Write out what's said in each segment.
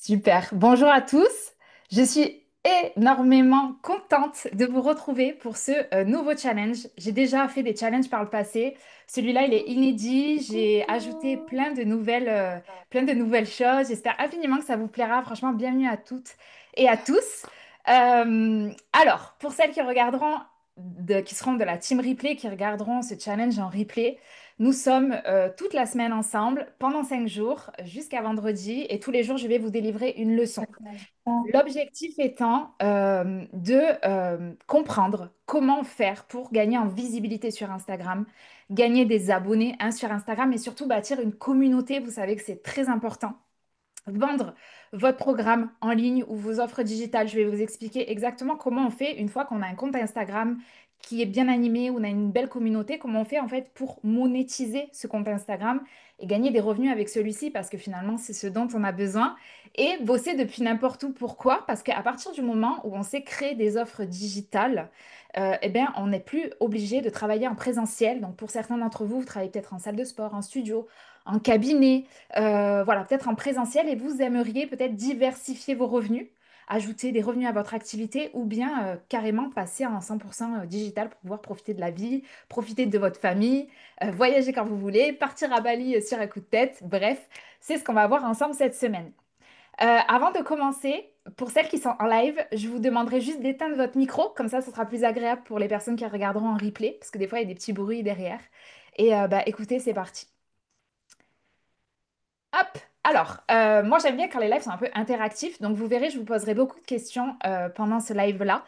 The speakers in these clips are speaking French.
Super. Bonjour à tous. Je suis énormément contente de vous retrouver pour ce nouveau challenge. J'ai déjà fait des challenges par le passé. Celui-là, il est inédit. J'ai ajouté plein de nouvelles choses. J'espère infiniment que ça vous plaira. Franchement, bienvenue à toutes et à tous. Alors, pour celles qui regarderont, qui seront de la team replay, qui regarderont ce challenge en replay, nous sommes toute la semaine ensemble pendant 5 jours jusqu'à vendredi et tous les jours je vais vous délivrer une leçon. L'objectif étant de comprendre comment faire pour gagner en visibilité sur Instagram, gagner des abonnés sur Instagram et surtout bâtir une communauté. Vous savez que c'est très important vendre votre programme en ligne ou vos offres digitales. Je vais vous expliquer exactement comment on fait une fois qu'on a un compte Instagram qui est bien animé, où on a une belle communauté, comment on fait en fait pour monétiser ce compte Instagram et gagner des revenus avec celui-ci parce que finalement c'est ce dont on a besoin et bosser depuis n'importe où. Pourquoi? Parce qu'à partir du moment où on sait créer des offres digitales, eh bien, on n'est plus obligé de travailler en présentiel. Donc pour certains d'entre vous, vous travaillez peut-être en salle de sport, en studio, en cabinet, voilà, peut-être en présentiel et vous aimeriez peut-être diversifier vos revenus, ajouter des revenus à votre activité ou bien carrément passer en 100% digital pour pouvoir profiter de la vie, profiter de votre famille, voyager quand vous voulez, partir à Bali sur un coup de tête. Bref, c'est ce qu'on va voir ensemble cette semaine. Avant de commencer, pour celles qui sont en live, je vous demanderai juste d'éteindre votre micro, comme ça ce sera plus agréable pour les personnes qui regarderont en replay, parce que des fois il y a des petits bruits derrière. Et bah, écoutez, c'est parti. Hop! Alors, moi j'aime bien quand les lives sont un peu interactifs, donc vous verrez, je vous poserai beaucoup de questions pendant ce live-là.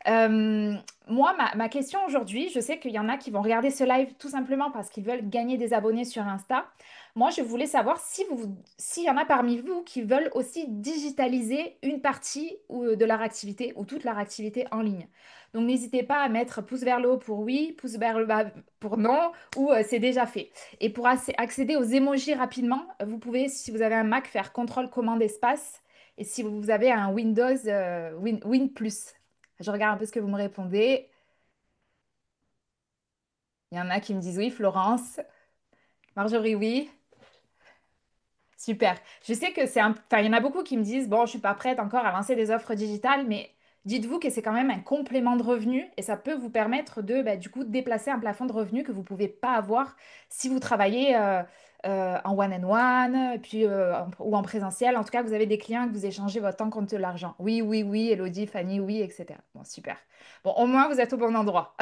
Euh, Moi, ma question aujourd'hui, je sais qu'il y en a qui vont regarder ce live tout simplement parce qu'ils veulent gagner des abonnés sur Insta. Moi, je voulais savoir si s'il y en a parmi vous qui veulent aussi digitaliser une partie de leur activité ou toute leur activité en ligne. Donc, n'hésitez pas à mettre pouce vers le haut pour oui, pouce vers le bas pour non, ou c'est déjà fait. Et pour accéder aux emojis rapidement, vous pouvez, si vous avez un Mac, faire CTRL commande espace. Et si vous avez un Windows, Win plus. Je regarde un peu ce que vous me répondez. Il y en a qui me disent oui, Florence. Marjorie, oui. Super. Je sais que enfin, il y en a beaucoup qui me disent, bon, je suis pas prête encore à lancer des offres digitales, mais dites-vous que c'est quand même un complément de revenu et ça peut vous permettre de, bah, du coup, de déplacer un plafond de revenus que vous pouvez pas avoir si vous travaillez en one-on-one, puis, ou en présentiel. En tout cas, vous avez des clients que vous échangez votre temps contre de l'argent. Oui, oui, oui, Elodie, Fanny, oui, etc. Bon, super. Bon, au moins, vous êtes au bon endroit.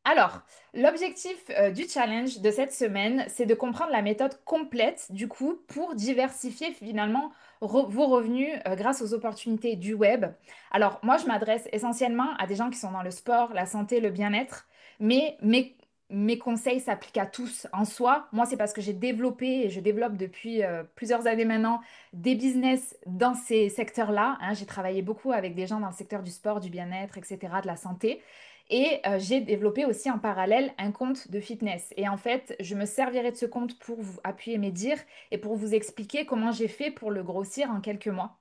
Alors, l'objectif du challenge de cette semaine, c'est de comprendre la méthode complète, du coup, pour diversifier finalement vos revenus grâce aux opportunités du web. Alors, moi, je m'adresse essentiellement à des gens qui sont dans le sport, la santé, le bien-être, mais mes conseils s'appliquent à tous en soi. Moi, c'est parce que j'ai développé et je développe depuis plusieurs années maintenant des business dans ces secteurs-là, hein. J'ai travaillé beaucoup avec des gens dans le secteur du sport, du bien-être, etc., de la santé. Et j'ai développé aussi en parallèle un compte de fitness. Et en fait, je me servirai de ce compte pour vous appuyer mes dires et pour vous expliquer comment j'ai fait pour le grossir en quelques mois.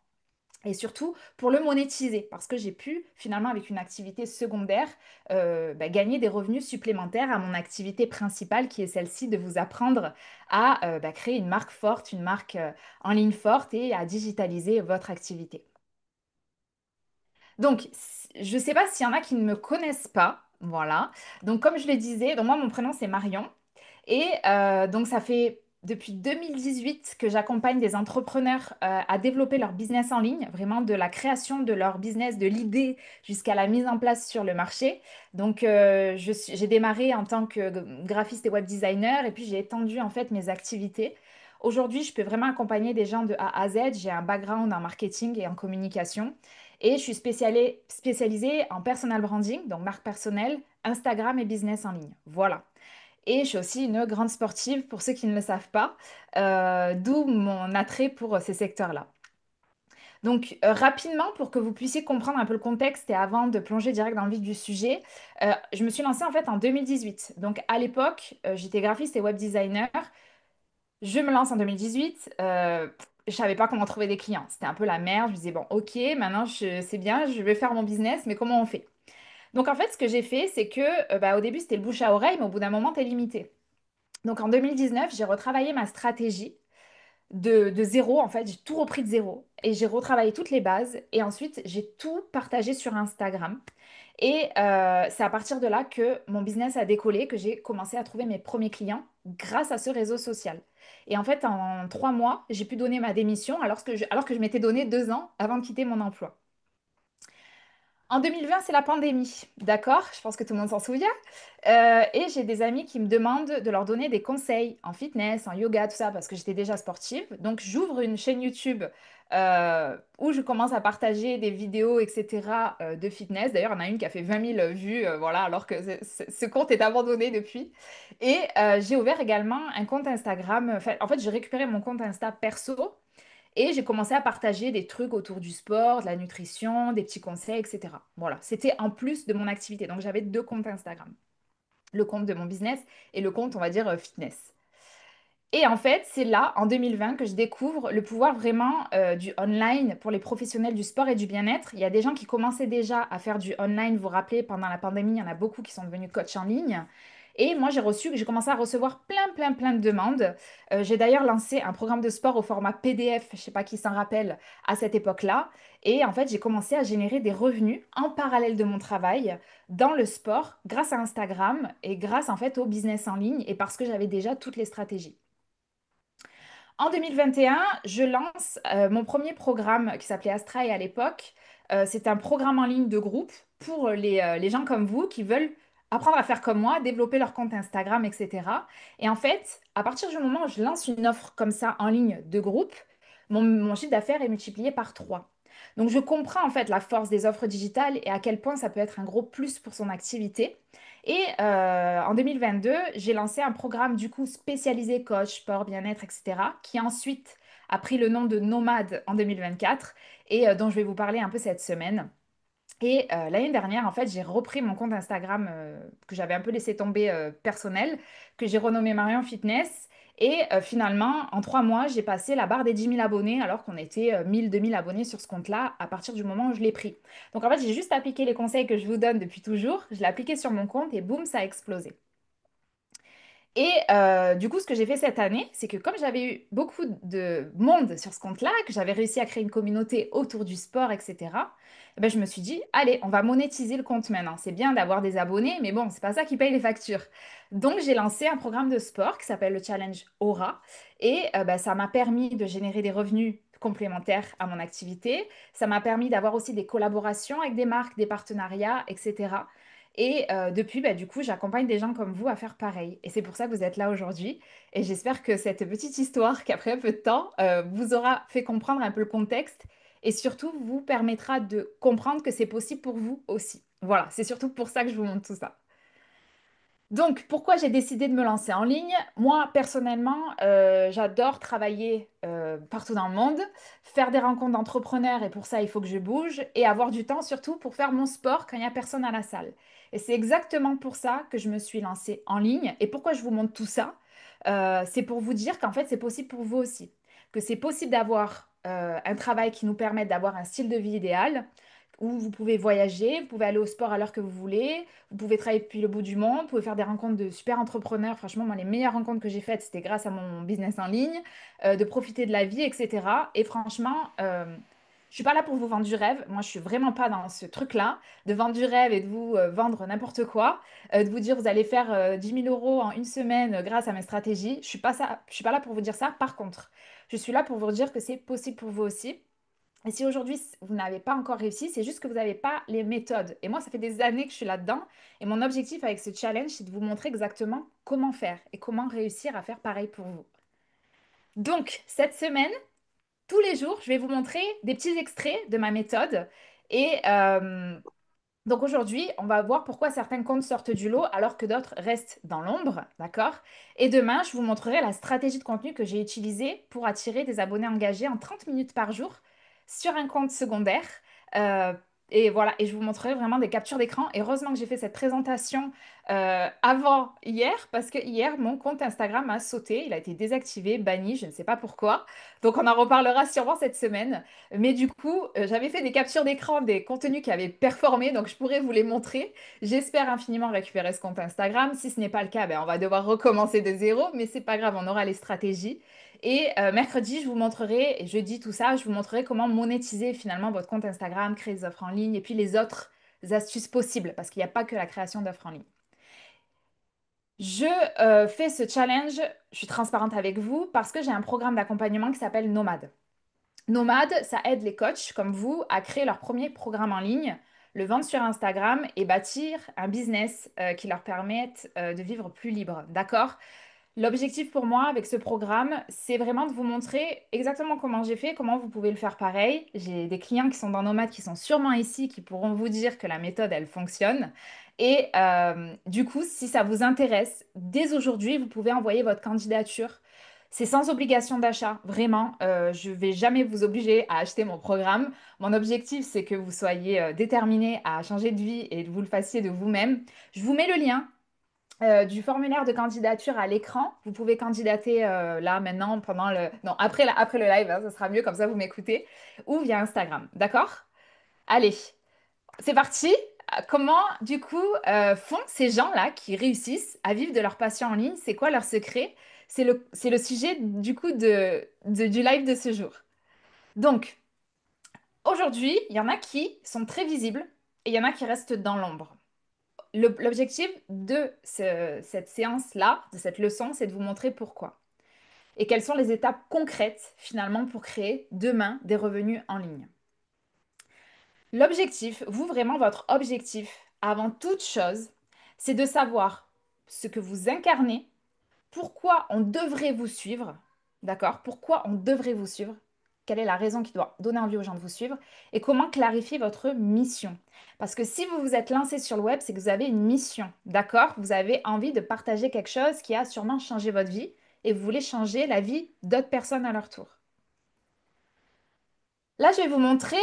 Et surtout pour le monétiser, parce que j'ai pu finalement avec une activité secondaire bah, gagner des revenus supplémentaires à mon activité principale qui est celle-ci de vous apprendre à bah, créer une marque forte, une marque en ligne forte et à digitaliser votre activité. Donc, je ne sais pas s'il y en a qui ne me connaissent pas. Voilà. Donc, comme je le disais, donc moi, mon prénom, c'est Marion. Et donc, ça fait depuis 2018 que j'accompagne des entrepreneurs à développer leur business en ligne, vraiment de la création de leur business, de l'idée jusqu'à la mise en place sur le marché. Donc, j'ai démarré en tant que graphiste et web designer et puis j'ai étendu en fait mes activités. Aujourd'hui, je peux vraiment accompagner des gens de A à Z. J'ai un background en marketing et en communication. Et je suis spécialisée en personal branding, donc marque personnelle, Instagram et business en ligne. Voilà. Et je suis aussi une grande sportive, pour ceux qui ne le savent pas, d'où mon attrait pour ces secteurs-là. Donc, rapidement, pour que vous puissiez comprendre un peu le contexte et avant de plonger direct dans le vif du sujet, je me suis lancée en fait en 2018. Donc, à l'époque, j'étais graphiste et web designer. Je me lance en 2018. Je savais pas comment trouver des clients. C'était un peu la merde. Je me disais, bon, ok, maintenant c'est bien, je vais faire mon business, mais comment on fait? Donc en fait, ce que j'ai fait, c'est que bah, au début, c'était le bouche à oreille, mais au bout d'un moment, t'es limité. Donc en 2019, j'ai retravaillé ma stratégie de zéro, en fait. J'ai tout repris de zéro et j'ai retravaillé toutes les bases. Et ensuite, j'ai tout partagé sur Instagram. Et c'est à partir de là que mon business a décollé, que j'ai commencé à trouver mes premiers clients grâce à ce réseau social. Et en fait, en 3 mois, j'ai pu donner ma démission alors que je m'étais donné 2 ans avant de quitter mon emploi. En 2020, c'est la pandémie, d'accord? Je pense que tout le monde s'en souvient. Et j'ai des amis qui me demandent de leur donner des conseils en fitness, en yoga, tout ça, parce que j'étais déjà sportive. Donc, j'ouvre une chaîne YouTube où je commence à partager des vidéos, etc., de fitness. D'ailleurs, il y en a une qui a fait 20 000 vues, voilà, alors que ce compte est abandonné depuis. Et j'ai ouvert également un compte Instagram. En fait, j'ai récupéré mon compte Insta perso et j'ai commencé à partager des trucs autour du sport, de la nutrition, des petits conseils, etc. Voilà, c'était en plus de mon activité. Donc j'avais 2 comptes Instagram. Le compte de mon business et le compte, on va dire, fitness. Et en fait, c'est là, en 2020, que je découvre le pouvoir vraiment du online pour les professionnels du sport et du bien-être. Il y a des gens qui commençaient déjà à faire du online. Vous vous rappelez, pendant la pandémie, il y en a beaucoup qui sont devenus coachs en ligne. Et moi, j'ai commencé à recevoir plein de demandes. J'ai d'ailleurs lancé un programme de sport au format PDF, je ne sais pas qui s'en rappelle, à cette époque-là. Et en fait, j'ai commencé à générer des revenus en parallèle de mon travail dans le sport grâce à Instagram et grâce en fait au business en ligne et parce que j'avais déjà toutes les stratégies. En 2021, je lance mon premier programme qui s'appelait Astrae à l'époque. C'est un programme en ligne de groupe pour les gens comme vous qui veulent apprendre à faire comme moi, développer leur compte Instagram, etc. Et en fait, à partir du moment où je lance une offre comme ça en ligne de groupe, mon chiffre d'affaires est multiplié par 3. Donc je comprends en fait la force des offres digitales et à quel point ça peut être un gros plus pour son activité. Et en 2022, j'ai lancé un programme du coup spécialisé coach, sport, bien-être, etc., qui ensuite a pris le nom de Nomade en 2024 et dont je vais vous parler un peu cette semaine. Et l'année dernière, en fait, j'ai repris mon compte Instagram que j'avais un peu laissé tomber personnel, que j'ai renommé Marion Fitness. Et finalement, en 3 mois, j'ai passé la barre des 10 000 abonnés alors qu'on était 1 000, 2 000 abonnés sur ce compte-là à partir du moment où je l'ai pris. Donc en fait, j'ai juste appliqué les conseils que je vous donne depuis toujours. Je l'ai appliqué sur mon compte et boum, ça a explosé. Et du coup, ce que j'ai fait cette année, c'est que comme j'avais eu beaucoup de monde sur ce compte-là, que j'avais réussi à créer une communauté autour du sport, etc., eh ben, je me suis dit, allez, on va monétiser le compte maintenant. C'est bien d'avoir des abonnés, mais bon, c'est pas ça qui paye les factures. Donc, j'ai lancé un programme de sport qui s'appelle le Challenge Aura. Et ben, ça m'a permis de générer des revenus complémentaires à mon activité. Ça m'a permis d'avoir aussi des collaborations avec des marques, des partenariats, etc. Et depuis, bah, du coup, j'accompagne des gens comme vous à faire pareil. Et c'est pour ça que vous êtes là aujourd'hui. Et j'espère que cette petite histoire, qui a pris un peu de temps, vous aura fait comprendre un peu le contexte et surtout vous permettra de comprendre que c'est possible pour vous aussi. Voilà, c'est surtout pour ça que je vous montre tout ça. Donc, pourquoi j'ai décidé de me lancer en ligne? Moi, personnellement, j'adore travailler partout dans le monde, faire des rencontres d'entrepreneurs et pour ça, il faut que je bouge et avoir du temps surtout pour faire mon sport quand il n'y a personne à la salle. Et c'est exactement pour ça que je me suis lancée en ligne. Et pourquoi je vous montre tout ça? C'est pour vous dire qu'en fait, c'est possible pour vous aussi. Que c'est possible d'avoir un travail qui nous permette d'avoir un style de vie idéal où vous pouvez voyager, vous pouvez aller au sport à l'heure que vous voulez, vous pouvez travailler depuis le bout du monde, vous pouvez faire des rencontres de super entrepreneurs. Franchement, moi, les meilleures rencontres que j'ai faites, c'était grâce à mon business en ligne, de profiter de la vie, etc. Et franchement, je suis pas là pour vous vendre du rêve. Moi, je suis vraiment pas dans ce truc-là, de vendre du rêve et de vous vendre n'importe quoi, de vous dire vous allez faire 10 000 euros en une semaine grâce à mes stratégies. Je suis pas là pour vous dire ça. Par contre, je suis là pour vous dire que c'est possible pour vous aussi. Et si aujourd'hui vous n'avez pas encore réussi, c'est juste que vous n'avez pas les méthodes. Et moi, ça fait des années que je suis là-dedans. Et mon objectif avec ce challenge, c'est de vous montrer exactement comment faire et comment réussir à faire pareil pour vous. Donc, cette semaine, tous les jours, je vais vous montrer des petits extraits de ma méthode. Et donc aujourd'hui, on va voir pourquoi certains comptes sortent du lot alors que d'autres restent dans l'ombre, d'accord? Et demain, je vous montrerai la stratégie de contenu que j'ai utilisée pour attirer des abonnés engagés en 30 minutes par jour sur un compte secondaire. Euh, et voilà, et je vous montrerai vraiment des captures d'écran. Et heureusement que j'ai fait cette présentation avant hier parce que hier, mon compte Instagram a sauté. Il a été désactivé, banni, je ne sais pas pourquoi. Donc, on en reparlera sûrement cette semaine. Mais du coup, j'avais fait des captures d'écran des contenus qui avaient performé. Donc, je pourrais vous les montrer. J'espère infiniment récupérer ce compte Instagram. Si ce n'est pas le cas, ben, on va devoir recommencer de zéro. Mais c'est pas grave, on aura les stratégies. Et mercredi, je vous montrerai, et jeudi, tout ça, je vous montrerai comment monétiser finalement votre compte Instagram, créer des offres en ligne et puis les autres astuces possibles. Parce qu'il n'y a pas que la création d'offres en ligne. Je fais ce challenge, je suis transparente avec vous, parce que j'ai un programme d'accompagnement qui s'appelle Nomade. Nomade, ça aide les coachs comme vous à créer leur premier programme en ligne, le vendre sur Instagram et bâtir un business qui leur permette de vivre plus libre. D'accord? L'objectif pour moi avec ce programme, c'est vraiment de vous montrer exactement comment j'ai fait, comment vous pouvez le faire pareil. J'ai des clients qui sont dans Nomade, qui sont sûrement ici, qui pourront vous dire que la méthode, elle fonctionne. Et du coup, si ça vous intéresse, dès aujourd'hui, vous pouvez envoyer votre candidature. C'est sans obligation d'achat, vraiment. Je vais jamais vous obliger à acheter mon programme. Mon objectif, c'est que vous soyez déterminé à changer de vie et que vous le fassiez de vous-même. Je vous mets le lien du formulaire de candidature à l'écran. Vous pouvez candidater là, maintenant, pendant le... Non, après le live, hein, ça sera mieux, comme ça vous m'écoutez, ou via Instagram. D'accord? Allez, c'est parti. Comment, du coup, font ces gens-là qui réussissent à vivre de leur passion en ligne? C'est quoi leur secret? C'est le sujet, du coup, du live de ce jour. Donc, aujourd'hui, il y en a qui sont très visibles et il y en a qui restent dans l'ombre. L'objectif de cette séance-là, de cette leçon, c'est de vous montrer pourquoi. Et quelles sont les étapes concrètes, finalement, pour créer demain des revenus en ligne. L'objectif, vous vraiment, votre objectif, avant toute chose, c'est de savoir ce que vous incarnez, pourquoi on devrait vous suivre, d'accord? Pourquoi on devrait vous suivre? Quelle est la raison qui doit donner envie aux gens de vous suivre? Et comment clarifier votre mission? Parce que si vous vous êtes lancé sur le web, c'est que vous avez une mission, d'accord? Vous avez envie de partager quelque chose qui a sûrement changé votre vie et vous voulez changer la vie d'autres personnes à leur tour. Là, je vais vous montrer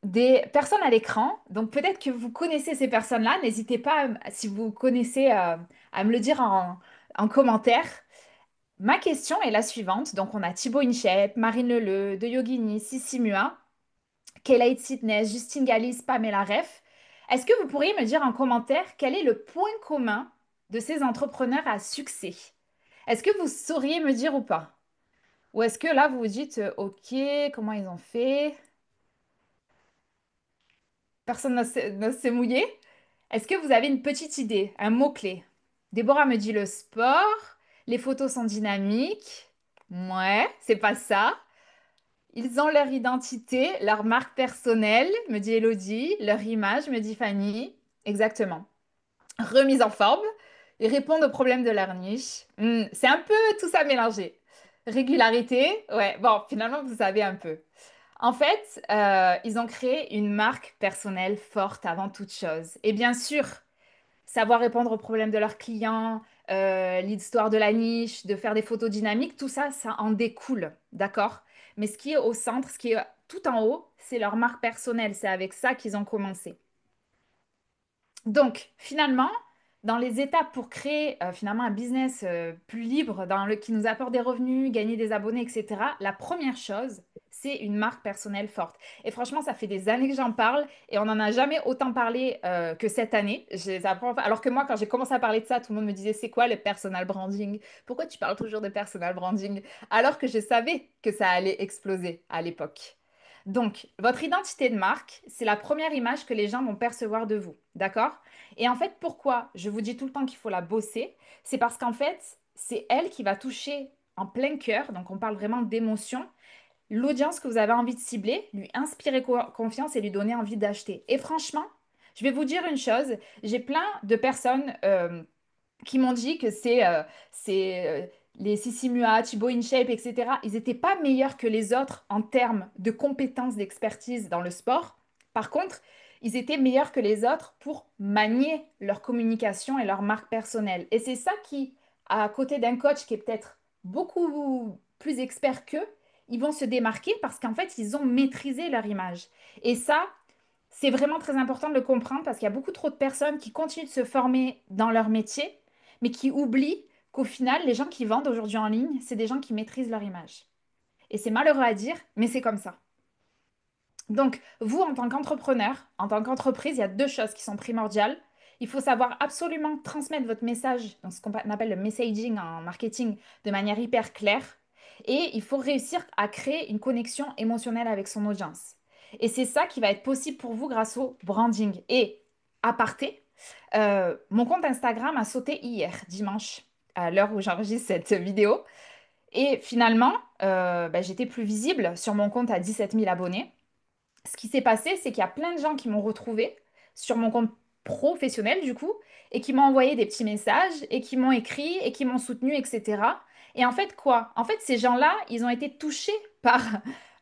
des personnes à l'écran. Donc peut-être que vous connaissez ces personnes-là. N'hésitez pas, si vous connaissez, à me le dire en commentaire. Ma question est la suivante. Donc, on a Thibaut InShape, Marine Leleu, De Yogini, Sissi Mua, Keleït Sitness, Justine Galis, Pamela Ref. Est-ce que vous pourriez me dire en commentaire quel est le point commun de ces entrepreneurs à succès? Est-ce que vous sauriez me dire ou pas? Ou est-ce que là, vous vous dites, OK, comment ils ont fait? Personne ne s'est mouillé? Est-ce que vous avez une petite idée, un mot-clé? Déborah me dit le sport, les photos sont dynamiques. Ouais, c'est pas ça. Ils ont leur identité, leur marque personnelle, me dit Elodie, leur image, me dit Fanny. Exactement. Remise en forme. Ils répondent aux problèmes de leur niche. C'est un peu tout ça mélangé. Régularité, ouais, bon, finalement, vous savez un peu. En fait, ils ont créé une marque personnelle forte avant toute chose. Et bien sûr, savoir répondre aux problèmes de leurs clients, l'histoire de la niche, de faire des photos dynamiques, tout ça, ça en découle, d'accord? Mais ce qui est au centre, ce qui est tout en haut, c'est leur marque personnelle. C'est avec ça qu'ils ont commencé. Donc, finalement, dans les étapes pour créer finalement un business plus libre, qui nous apporte des revenus, gagner des abonnés, etc., la première chose, c'est une marque personnelle forte. Et franchement, ça fait des années que j'en parle et on n'en a jamais autant parlé que cette année. Alors que moi, quand j'ai commencé à parler de ça, tout le monde me disait, c'est quoi le personal branding? Pourquoi tu parles toujours de personal branding? Alors que je savais que ça allait exploser à l'époque. Donc, votre identité de marque, c'est la première image que les gens vont percevoir de vous, d'accord? Et en fait, pourquoi je vous dis tout le temps qu'il faut la bosser? C'est parce qu'en fait, c'est elle qui va toucher en plein cœur, donc on parle vraiment d'émotion, l'audience que vous avez envie de cibler, lui inspirer confiance et lui donner envie d'acheter. Et franchement, je vais vous dire une chose, j'ai plein de personnes qui m'ont dit que les Sissi Mua, Thibaut InShape, etc., ils n'étaient pas meilleurs que les autres en termes de compétences, d'expertise dans le sport. Par contre, ils étaient meilleurs que les autres pour manier leur communication et leur marque personnelle. Et c'est ça qui, à côté d'un coach qui est peut-être beaucoup plus expert qu'eux, ils vont se démarquer parce qu'en fait, ils ont maîtrisé leur image. Et ça, C'est vraiment très important de le comprendre parce qu'il y a beaucoup trop de personnes qui continuent de se former dans leur métier, mais qui oublient qu'au final, les gens qui vendent aujourd'hui en ligne, c'est des gens qui maîtrisent leur image. Et c'est malheureux à dire, mais c'est comme ça. Donc, vous, en tant qu'entrepreneur, en tant qu'entreprise, il y a deux choses qui sont primordiales. Il faut savoir absolument transmettre votre message, dans ce qu'on appelle le messaging en marketing, de manière hyper claire. Et il faut réussir à créer une connexion émotionnelle avec son audience. Et c'est ça qui va être possible pour vous grâce au branding. Et, à parté, mon compte Instagram a sauté hier, dimanche, à l'heure où j'enregistre cette vidéo. Et finalement, j'étais plus visible sur mon compte à 17 000 abonnés. Ce qui s'est passé, c'est qu'il y a plein de gens qui m'ont retrouvé sur mon compte professionnel, du coup, et qui m'ont envoyé des petits messages, et qui m'ont écrit, et qui m'ont soutenu, etc. Et en fait, quoi? En fait, ces gens-là, ils ont été touchés par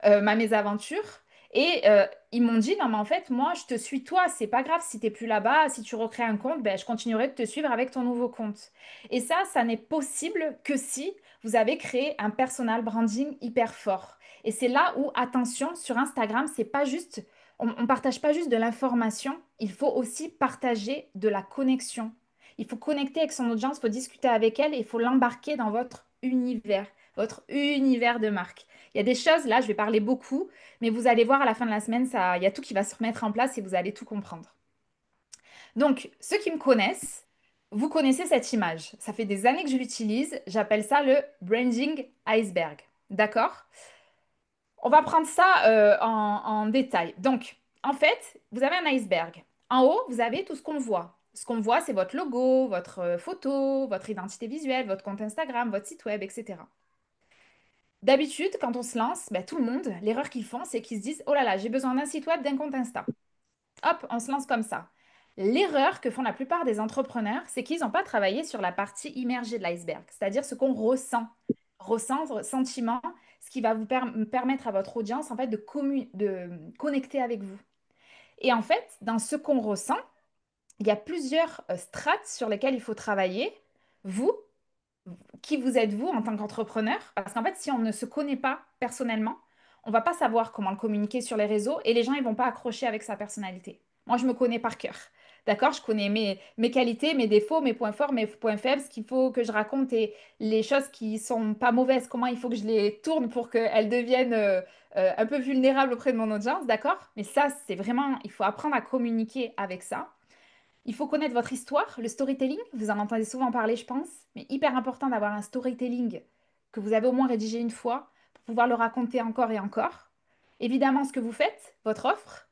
ma mésaventure, et ils m'ont dit, non, mais en fait, moi, je te suis toi, c'est pas grave si t'es plus là-bas, si tu recrées un compte, ben, je continuerai de te suivre avec ton nouveau compte. Et ça n'est possible que si vous avez créé un personal branding hyper fort. Et c'est là où, attention, sur Instagram, c'est pas juste, on partage pas juste de l'information, il faut aussi partager de la connexion. Il faut connecter avec son audience, il faut discuter avec elle et il faut l'embarquer dans votre univers de marque. Il y a des choses, là, je vais parler beaucoup, mais vous allez voir à la fin de la semaine, ça, il y a tout qui va se remettre en place et vous allez tout comprendre. Donc, ceux qui me connaissent, vous connaissez cette image. Ça fait des années que je l'utilise. J'appelle ça le branding iceberg. D'accord? On va prendre ça en détail. Donc, en fait, vous avez un iceberg. En haut, vous avez tout ce qu'on voit. Ce qu'on voit, c'est votre logo, votre photo, votre identité visuelle, votre compte Instagram, votre site web, etc. D'habitude, quand on se lance, ben, tout le monde, l'erreur qu'ils font, c'est qu'ils se disent, oh là là, j'ai besoin d'un site web, d'un compte Insta. Hop, on se lance comme ça. L'erreur que font la plupart des entrepreneurs, c'est qu'ils n'ont pas travaillé sur la partie immergée de l'iceberg, c'est-à-dire ce qu'on ressent, sentiment, ce qui va vous permettre à votre audience en fait de connecter avec vous. Et en fait, dans ce qu'on ressent, il y a plusieurs strates sur lesquelles il faut travailler. Vous, qui vous êtes vous en tant qu'entrepreneur? Parce qu'en fait, si on ne se connaît pas personnellement, on va pas savoir comment le communiquer sur les réseaux et les gens ils vont pas accrocher avec sa personnalité. Moi, je me connais par cœur. D'accord? Je connais mes qualités, mes défauts, mes points forts, mes points faibles, ce qu'il faut que je raconte et les choses qui sont pas mauvaises, comment il faut que je les tourne pour qu'elles deviennent un peu vulnérables auprès de mon audience. D'accord? Mais ça, c'est vraiment, il faut apprendre à communiquer avec ça. Il faut connaître votre histoire, le storytelling. Vous en entendez souvent parler, je pense, mais hyper important d'avoir un storytelling que vous avez au moins rédigé une fois pour pouvoir le raconter encore et encore. Évidemment, ce que vous faites, votre offre,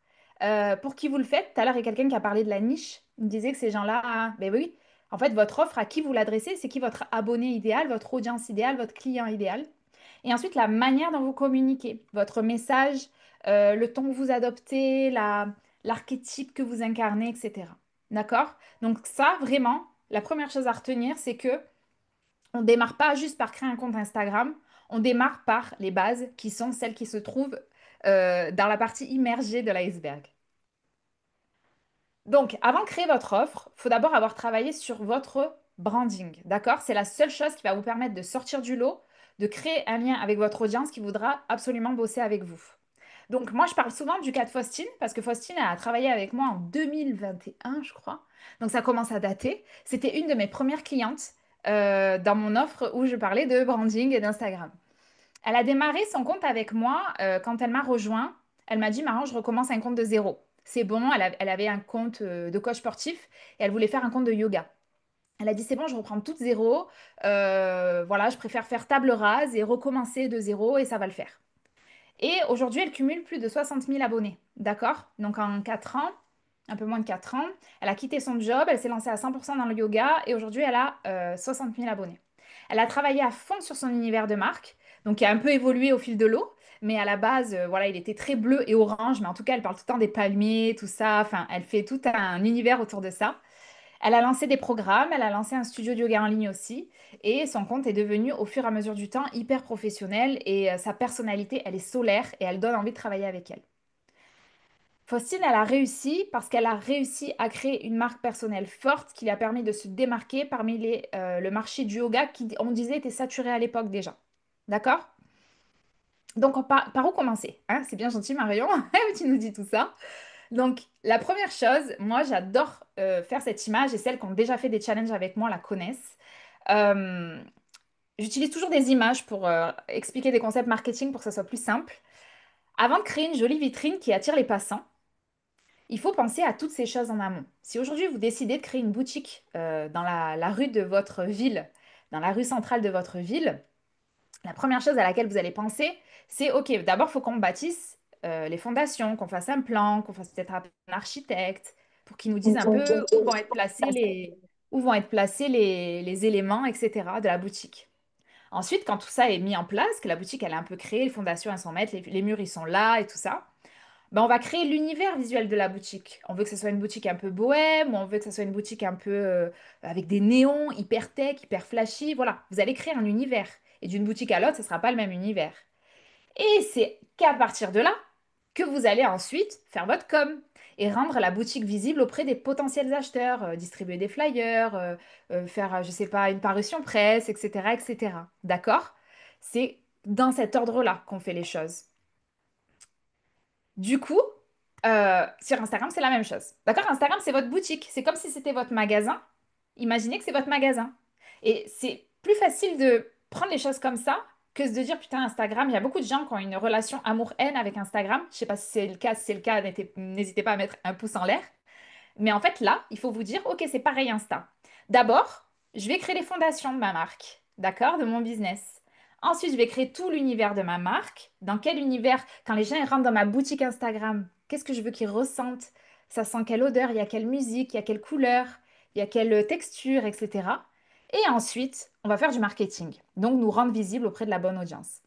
pour qui vous le faites. Tout à l'heure, il y a quelqu'un qui a parlé de la niche. Il me disait que ces gens-là, ah, ben oui, en fait, votre offre, à qui vous l'adressez, c'est qui votre abonné idéal, votre audience idéale, votre client idéal. Et ensuite, la manière dont vous communiquez, votre message, le ton que vous adoptez, l'archétype que vous incarnez, etc. D'accord? Donc ça, vraiment, la première chose à retenir, c'est que on démarre pas juste par créer un compte Instagram, on démarre par les bases qui sont celles qui se trouvent dans la partie immergée de l'iceberg. Donc, avant de créer votre offre, il faut d'abord avoir travaillé sur votre branding. D'accord? C'est la seule chose qui va vous permettre de sortir du lot, de créer un lien avec votre audience qui voudra absolument bosser avec vous. Donc, moi, je parle souvent du cas de Faustine, parce que Faustine a travaillé avec moi en 2021, je crois. Donc, ça commence à dater. C'était une de mes premières clientes dans mon offre où je parlais de branding et d'Instagram. Elle a démarré son compte avec moi quand elle m'a rejoint. Elle m'a dit, Marion, je recommence un compte de zéro. C'est bon, elle avait un compte de coach sportif et elle voulait faire un compte de yoga. Elle a dit, c'est bon, je reprends tout de zéro. Voilà, je préfère faire table rase et recommencer de zéro et ça va le faire. Et aujourd'hui, elle cumule plus de 60 000 abonnés. D'accord? Donc en 4 ans, un peu moins de 4 ans, elle a quitté son job, elle s'est lancée à 100% dans le yoga et aujourd'hui, elle a 60 000 abonnés. Elle a travaillé à fond sur son univers de marque, donc qui a un peu évolué au fil de l'eau. Mais à la base, voilà, il était très bleu et orange, mais en tout cas, elle parle tout le temps des palmiers, tout ça. Enfin, elle fait tout un univers autour de ça. Elle a lancé des programmes, elle a lancé un studio de yoga en ligne aussi, et son compte est devenu au fur et à mesure du temps hyper professionnel et sa personnalité, elle est solaire et elle donne envie de travailler avec elle. Faustine, elle a réussi parce qu'elle a réussi à créer une marque personnelle forte qui lui a permis de se démarquer parmi le marché du yoga qui, on disait, était saturé à l'époque déjà. D'accord? Donc, par où commencer, hein? C'est bien gentil, Marion, tu nous dis tout ça. Donc, la première chose, moi, j'adore faire cette image et celles qui ont déjà fait des challenges avec moi la connaissent. Euh, J'utilise toujours des images pour expliquer des concepts marketing pour que ça soit plus simple. Avant de créer une jolie vitrine qui attire les passants, il faut penser à toutes ces choses en amont. Si aujourd'hui vous décidez de créer une boutique dans la rue de votre ville, dans la rue centrale de votre ville, la première chose à laquelle vous allez penser, c'est OK, d'abord, il faut qu'on bâtisse les fondations, qu'on fasse un plan, qu'on fasse peut-être appel à un architecte pour qu'il nous dise un peu où vont être placés les éléments, etc. de la boutique. Ensuite, quand tout ça est mis en place, que la boutique elle est un peu créée, les fondations elles sont maîtres, les murs ils sont là et tout ça, ben, on va créer l'univers visuel de la boutique. On veut que ce soit une boutique un peu bohème, ou on veut que ce soit une boutique un peu avec des néons, hyper tech, hyper flashy. Voilà, vous allez créer un univers. Et d'une boutique à l'autre, ce ne sera pas le même univers. Et c'est qu'à partir de là que vous allez ensuite faire votre com et rendre la boutique visible auprès des potentiels acheteurs, distribuer des flyers, faire, je sais pas, une parution presse, etc., etc. D'accord? C'est dans cet ordre-là qu'on fait les choses. Du coup, sur Instagram, c'est la même chose. D'accord? Instagram, c'est votre boutique. C'est comme si c'était votre magasin. Imaginez que c'est votre magasin. Et c'est plus facile de prendre les choses comme ça que de dire, putain, Instagram, il y a beaucoup de gens qui ont une relation amour-haine avec Instagram. Je sais pas si c'est le cas. Si c'est le cas, n'hésitez pas à mettre un pouce en l'air. Mais en fait, là, il faut vous dire, OK, c'est pareil Insta. D'abord, je vais créer les fondations de ma marque, d'accord, de mon business. Ensuite, je vais créer tout l'univers de ma marque. Dans quel univers, quand les gens ils rentrent dans ma boutique Instagram, qu'est-ce que je veux qu'ils ressentent? Ça sent quelle odeur, il y a quelle musique, il y a quelle couleur, il y a quelle texture, etc. Et ensuite, on va faire du marketing. Donc, nous rendre visibles auprès de la bonne audience.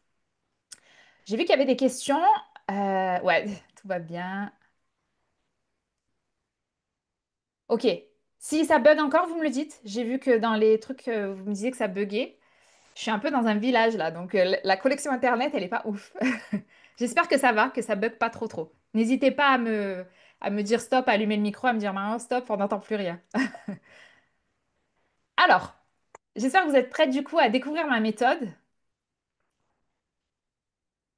J'ai vu qu'il y avait des questions. Ouais, tout va bien. Ok. Si ça bug encore, vous me le dites. J'ai vu que dans les trucs, vous me disiez que ça buguait. Je suis un peu dans un village là, donc la connexion Internet, elle est pas ouf. J'espère que ça va, que ça bug pas trop trop. N'hésitez pas à me dire stop, à allumer le micro, à me dire maintenant stop, on n'entend plus rien. Alors, j'espère que vous êtes prêts du coup à découvrir ma méthode.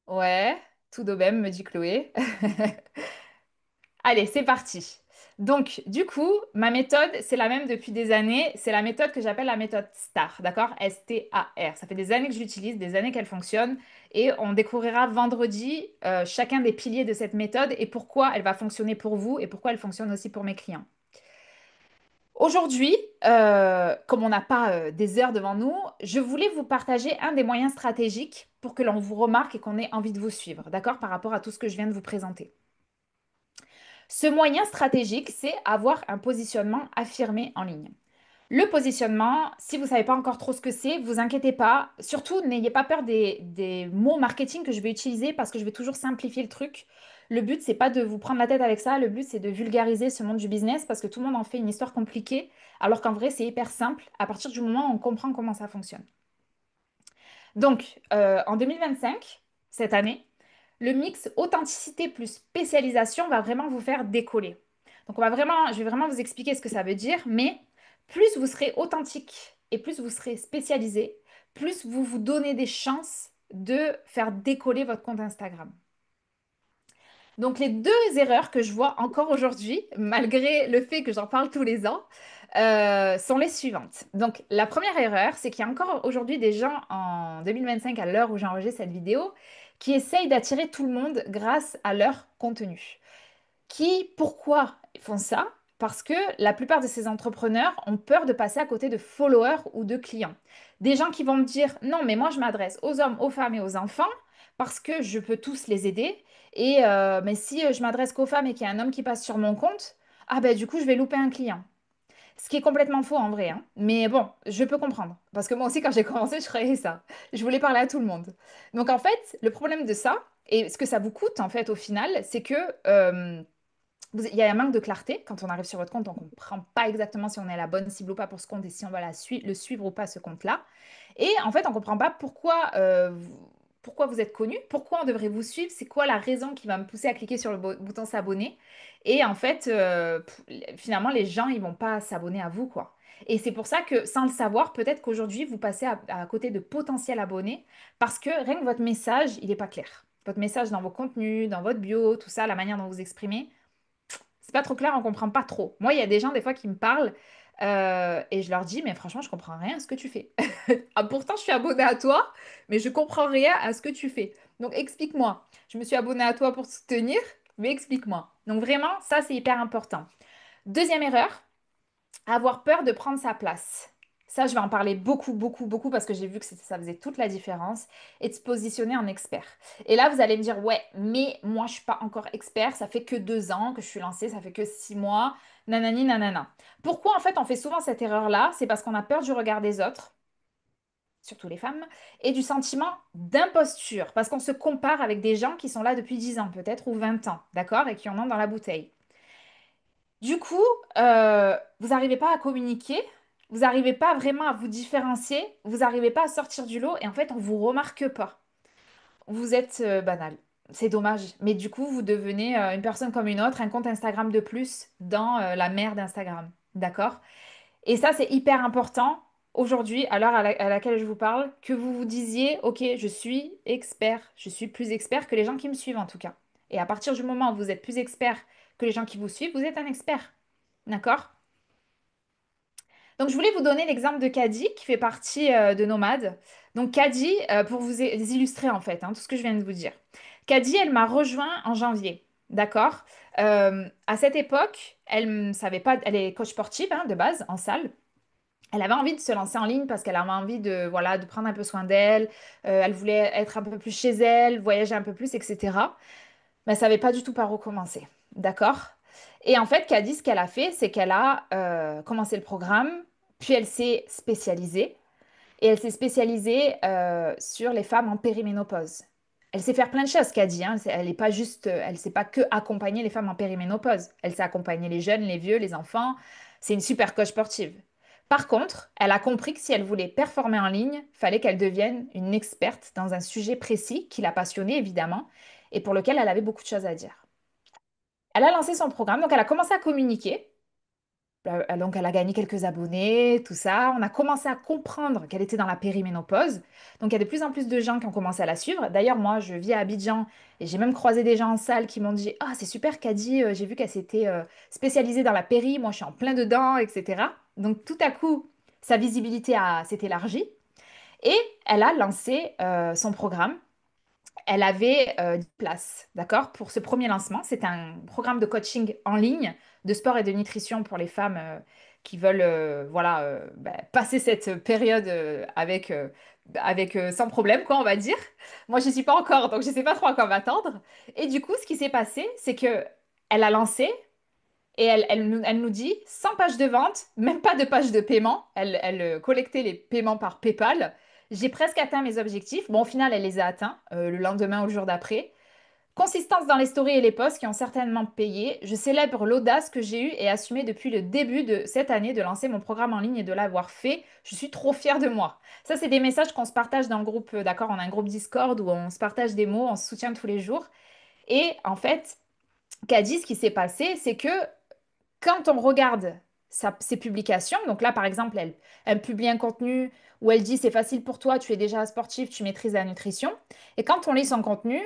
Ouais, tout de même, me dit Chloé. Allez, c'est parti. Donc, du coup, ma méthode, c'est la même depuis des années. C'est la méthode que j'appelle la méthode STAR, d'accord? STAR. Ça fait des années que je l'utilise, des années qu'elle fonctionne. Et on découvrira vendredi chacun des piliers de cette méthode et pourquoi elle va fonctionner pour vous et pourquoi elle fonctionne aussi pour mes clients. Aujourd'hui, comme on n'a pas des heures devant nous, je voulais vous partager un des moyens stratégiques pour que l'on vous remarque et qu'on ait envie de vous suivre, d'accord? Par rapport à tout ce que je viens de vous présenter. Ce moyen stratégique, c'est avoir un positionnement affirmé en ligne. Le positionnement, si vous ne savez pas encore trop ce que c'est, vous inquiétez pas. Surtout, n'ayez pas peur des mots marketing que je vais utiliser parce que je vais toujours simplifier le truc. Le but, c'est pas de vous prendre la tête avec ça. Le but, c'est de vulgariser ce monde du business parce que tout le monde en fait une histoire compliquée, alors qu'en vrai, c'est hyper simple à partir du moment où on comprend comment ça fonctionne. Donc, en 2025, cette année, le mix authenticité plus spécialisation va vraiment vous faire décoller. Donc, je vais vraiment vous expliquer ce que ça veut dire, mais plus vous serez authentique et plus vous serez spécialisé, plus vous vous donnez des chances de faire décoller votre compte Instagram. Donc, les deux erreurs que je vois encore aujourd'hui, malgré le fait que j'en parle tous les ans, sont les suivantes. Donc, la première erreur, c'est qu'il y a encore aujourd'hui des gens en 2025, à l'heure où j'enregistre cette vidéo, qui essayent d'attirer tout le monde grâce à leur contenu. Pourquoi font ça? Parce que la plupart de ces entrepreneurs ont peur de passer à côté de followers ou de clients. Des gens qui vont me dire, non, mais moi je m'adresse aux hommes, aux femmes et aux enfants parce que je peux tous les aider. Mais si je m'adresse qu'aux femmes et qu'il y a un homme qui passe sur mon compte, ah ben du coup je vais louper un client. Ce qui est complètement faux en vrai, hein. Mais bon, je peux comprendre. Parce que moi aussi, quand j'ai commencé, je croyais ça. Je voulais parler à tout le monde. Donc en fait, le problème de ça, et ce que ça vous coûte en fait au final, c'est que il y a un manque de clarté. Quand on arrive sur votre compte, on ne comprend pas exactement si on est la bonne cible ou pas pour ce compte et si on va le suivre ou pas ce compte-là. Et en fait, on ne comprend pas pourquoi vous êtes connu, pourquoi on devrait vous suivre, c'est quoi la raison qui va me pousser à cliquer sur le bouton s'abonner. Et en fait, finalement, les gens, ils vont pas s'abonner à vous, quoi. Et c'est pour ça que, sans le savoir, peut-être qu'aujourd'hui, vous passez à côté de potentiels abonnés parce que rien que votre message, il n'est pas clair. Votre message dans vos contenus, dans votre bio, tout ça, la manière dont vous exprimez, pas trop clair, on comprend pas trop. Moi, il y a des gens des fois qui me parlent et je leur dis, mais franchement, je comprends rien à ce que tu fais. Ah, pourtant, je suis abonnée à toi, mais je comprends rien à ce que tu fais. Donc, explique-moi. Je me suis abonnée à toi pour te soutenir, mais explique-moi. Donc, vraiment, ça, c'est hyper important. Deuxième erreur, avoir peur de prendre sa place. Ça, je vais en parler beaucoup, beaucoup, beaucoup parce que j'ai vu que ça faisait toute la différence et de se positionner en expert. Et là, vous allez me dire, ouais, mais moi, je suis pas encore expert. Ça fait que 2 ans que je suis lancée, ça fait que 6 mois. Nanani, nanana. Pourquoi, en fait, on fait souvent cette erreur-là? C'est parce qu'on a peur du regard des autres, surtout les femmes, et du sentiment d'imposture, parce qu'on se compare avec des gens qui sont là depuis 10 ans, peut-être, ou 20 ans, d'accord, et qui en ont dans la bouteille. Du coup, vous n'arrivez pas à communiquer, vous n'arrivez pas vraiment à vous différencier, vous n'arrivez pas à sortir du lot et en fait, on ne vous remarque pas. Vous êtes banal. C'est dommage. Mais du coup, vous devenez une personne comme une autre, un compte Instagram de plus dans la mer d'Instagram. D'accord? Et ça, c'est hyper important aujourd'hui, à l'heure à laquelle je vous parle, que vous vous disiez, OK, je suis expert, je suis plus expert que les gens qui me suivent en tout cas. Et à partir du moment où vous êtes plus expert que les gens qui vous suivent, vous êtes un expert. D'accord? Donc, je voulais vous donner l'exemple de Caddy, qui fait partie de Nomade. Donc, Caddy, pour vous illustrer en fait tout ce que je viens de vous dire. Caddy, elle m'a rejoint en janvier. D'accord? À cette époque, elle ne savait pas, elle est coach sportive de base, en salle. Elle avait envie de se lancer en ligne parce qu'elle avait envie de, voilà, de prendre un peu soin d'elle. Elle voulait être un peu plus chez elle, voyager un peu plus, etc. Mais elle savait pas du tout par où commencer. D'accord? Et en fait, Caddy, ce qu'elle a fait, c'est qu'elle a commencé le programme, puis elle s'est spécialisée. Et elle s'est spécialisée sur les femmes en périménopause. Elle sait faire plein de choses, Caddy. Elle n'est pas juste, elle sait pas que accompagner les femmes en périménopause. Elle sait accompagner les jeunes, les vieux, les enfants. C'est une super coach sportive. Par contre, elle a compris que si elle voulait performer en ligne, fallait qu'elle devienne une experte dans un sujet précis qui la passionnait évidemment et pour lequel elle avait beaucoup de choses à dire. Elle a lancé son programme, donc elle a commencé à communiquer. Donc, elle a gagné quelques abonnés, tout ça. On a commencé à comprendre qu'elle était dans la périménopause. Donc, il y a de plus en plus de gens qui ont commencé à la suivre. D'ailleurs, moi, je vis à Abidjan et j'ai même croisé des gens en salle qui m'ont dit: Ah, c'est super Caddy, j'ai vu qu'elle s'était spécialisée dans la péri. Moi, je suis en plein dedans, etc. Donc, tout à coup, sa visibilité s'est élargie et elle a lancé son programme. Elle avait 10 places, d'accord, pour ce premier lancement. C'est un programme de coaching en ligne de sport et de nutrition pour les femmes qui veulent voilà, passer cette période sans problème, quoi, on va dire. Moi, je n'y suis pas encore, donc je ne sais pas trop à quoi m'attendre. Et du coup, ce qui s'est passé, c'est que elle a lancé et elle nous dit 100 pages de vente, même pas de page de paiement. Elle collectait les paiements par PayPal. J'ai presque atteint mes objectifs. Bon, au final, elle les a atteints le lendemain ou le jour d'après. Consistance dans les stories et les posts qui ont certainement payé. Je célèbre l'audace que j'ai eue et assumée depuis le début de cette année de lancer mon programme en ligne et de l'avoir fait. Je suis trop fière de moi. Ça, c'est des messages qu'on se partage dans le groupe, d'accord? On a un groupe Discord où on se partage des mots, on se soutient tous les jours. Et en fait, Caddy, ce qui s'est passé, c'est que quand on regarde ses publications, donc là par exemple, elle publie un contenu où elle dit c'est facile pour toi, tu es déjà sportif, tu maîtrises la nutrition. Et quand on lit son contenu,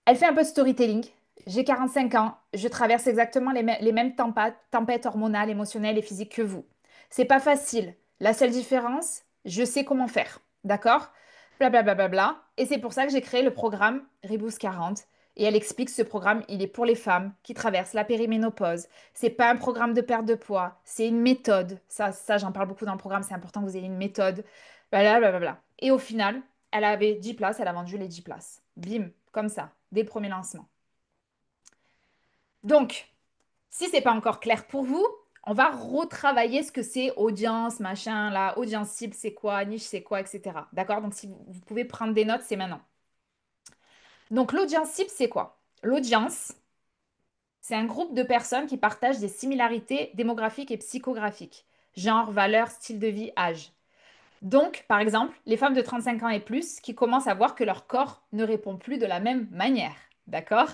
elle fait un peu de storytelling. J'ai 45 ans, je traverse exactement les mêmes tempêtes hormonales, émotionnelles et physiques que vous. C'est pas facile. La seule différence, je sais comment faire. D'accord? Blablabla. Bla, bla, bla, bla. Et c'est pour ça que j'ai créé le programme Reboot 40. Et elle explique que ce programme, il est pour les femmes qui traversent la périménopause. C'est pas un programme de perte de poids, c'est une méthode. Ça j'en parle beaucoup dans le programme, c'est important que vous ayez une méthode. Blablabla. Bla, bla. Et au final, elle avait 10 places, elle a vendu les 10 places. Bim, comme ça, dès le premier lancement. Donc, si c'est pas encore clair pour vous, on va retravailler ce que c'est audience, machin, là, audience cible, c'est quoi, niche, c'est quoi, etc. D'accord? Donc, si vous pouvez prendre des notes, c'est maintenant. Donc, l'audience cible, c'est quoi? L'audience, c'est un groupe de personnes qui partagent des similarités démographiques et psychographiques, genre, valeur, style de vie, âge. Donc, par exemple, les femmes de 35 ans et plus qui commencent à voir que leur corps ne répond plus de la même manière. D'accord?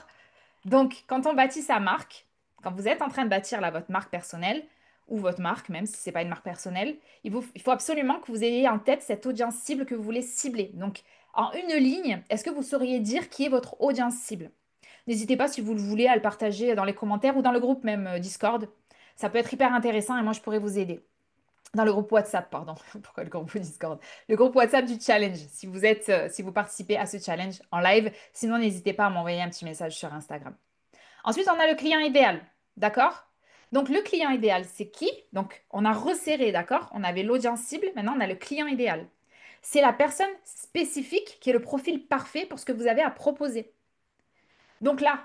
Donc, quand on bâtit sa marque, quand vous êtes en train de bâtir là, votre marque personnelle, ou votre marque, même si ce n'est pas une marque personnelle, il faut absolument que vous ayez en tête cette audience cible que vous voulez cibler. Donc, en une ligne, est-ce que vous sauriez dire qui est votre audience cible? N'hésitez pas, si vous le voulez, à le partager dans les commentaires ou dans le groupe même Discord. Ça peut être hyper intéressant et moi, je pourrais vous aider. Dans le groupe WhatsApp, pardon. Pourquoi le groupe Discord? Le groupe WhatsApp du challenge, si vous participez à ce challenge en live. Sinon, n'hésitez pas à m'envoyer un petit message sur Instagram. Ensuite, on a le client idéal, d'accord? Donc, le client idéal, c'est qui? Donc, on a resserré, d'accord? On avait l'audience cible, maintenant on a le client idéal. C'est la personne spécifique qui est le profil parfait pour ce que vous avez à proposer. Donc là,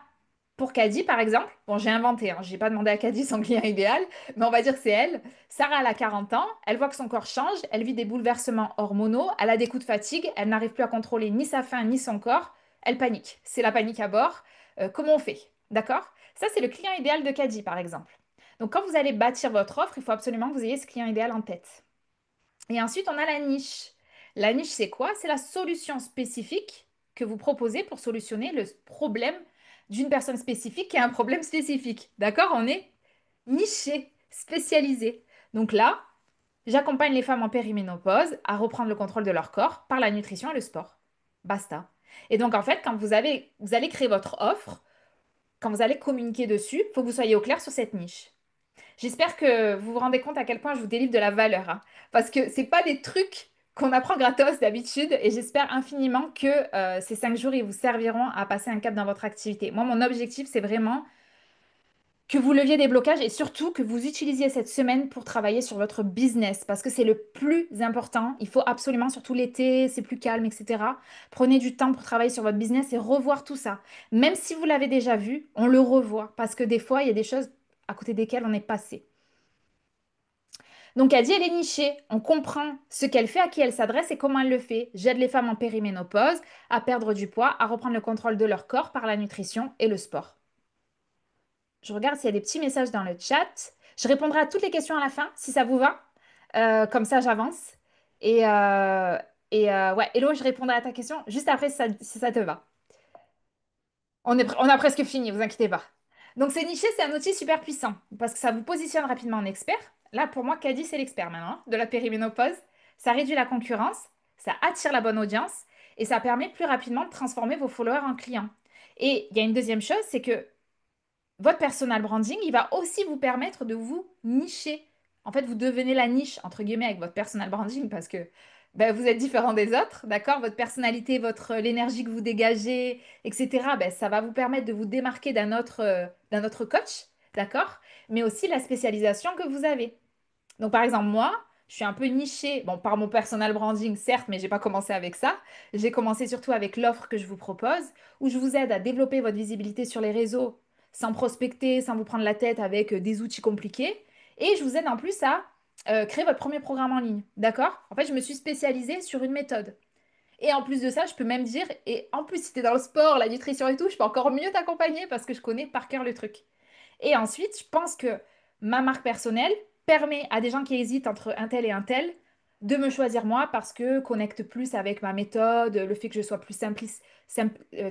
pour Caddy, par exemple, bon, j'ai inventé, hein, j'ai pas demandé à Caddy son client idéal, mais on va dire que c'est elle. Sarah, elle a 40 ans, elle voit que son corps change, elle vit des bouleversements hormonaux, elle a des coups de fatigue, elle n'arrive plus à contrôler ni sa faim ni son corps, elle panique. C'est la panique à bord. Comment on fait? D'accord? Ça, c'est le client idéal de Caddy, par exemple. Donc, quand vous allez bâtir votre offre, il faut absolument que vous ayez ce client idéal en tête. Et ensuite, on a la niche. La niche, c'est quoi? C'est la solution spécifique que vous proposez pour solutionner le problème d'une personne spécifique qui a un problème spécifique. D'accord? On est niché, spécialisé. Donc là, j'accompagne les femmes en périménopause à reprendre le contrôle de leur corps par la nutrition et le sport. Basta. Et donc, en fait, quand vous allez créer votre offre, quand vous allez communiquer dessus, il faut que vous soyez au clair sur cette niche. J'espère que vous vous rendez compte à quel point je vous délivre de la valeur, hein. Parce que c'est pas des trucs qu'on apprend gratos d'habitude et j'espère infiniment que ces 5 jours, ils vous serviront à passer un cap dans votre activité. Moi, mon objectif, c'est vraiment que vous leviez des blocages et surtout que vous utilisiez cette semaine pour travailler sur votre business parce que c'est le plus important. Il faut absolument, surtout l'été, c'est plus calme, etc. Prenez du temps pour travailler sur votre business et revoir tout ça. Même si vous l'avez déjà vu, on le revoit parce que des fois, il y a des choses à côté desquelles on est passé. Donc, Adi, elle est nichée. On comprend ce qu'elle fait, à qui elle s'adresse et comment elle le fait. J'aide les femmes en périménopause à perdre du poids, à reprendre le contrôle de leur corps par la nutrition et le sport. Je regarde s'il y a des petits messages dans le chat. Je répondrai à toutes les questions à la fin, si ça vous va. Comme ça, j'avance. Et, euh, ouais, Hello, je répondrai à ta question juste après si ça te va. On a presque fini, vous inquiétez pas. Donc, c'est niché, c'est un outil super puissant parce que ça vous positionne rapidement en expert. Là, pour moi, Caddy, c'est l'expert maintenant de la périménopause. Ça réduit la concurrence, ça attire la bonne audience et ça permet plus rapidement de transformer vos followers en clients. Et il y a une deuxième chose, c'est que votre personal branding, il va aussi vous permettre de vous nicher. En fait, vous devenez la niche, entre guillemets, avec votre personal branding parce que ben, vous êtes différent des autres, d'accord? Votre personnalité, l'énergie que vous dégagez, etc., ben, ça va vous permettre de vous démarquer d'un autre coach, d'accord? Mais aussi la spécialisation que vous avez. Donc, par exemple, moi, je suis un peu nichée, bon, par mon personal branding, certes, mais j'ai pas commencé avec ça. J'ai commencé surtout avec l'offre que je vous propose, où je vous aide à développer votre visibilité sur les réseaux sans prospecter, sans vous prendre la tête avec des outils compliqués. Et je vous aide en plus à créer votre premier programme en ligne. D'accord? En fait, je me suis spécialisée sur une méthode. Et en plus de ça, je peux même dire, et en plus, si tu es dans le sport, la nutrition et tout, je peux encore mieux t'accompagner parce que je connais par cœur le truc. Et ensuite, je pense que ma marque personnelle permet à des gens qui hésitent entre un tel et un tel de me choisir moi parce que connecte plus avec ma méthode, le fait que je sois plus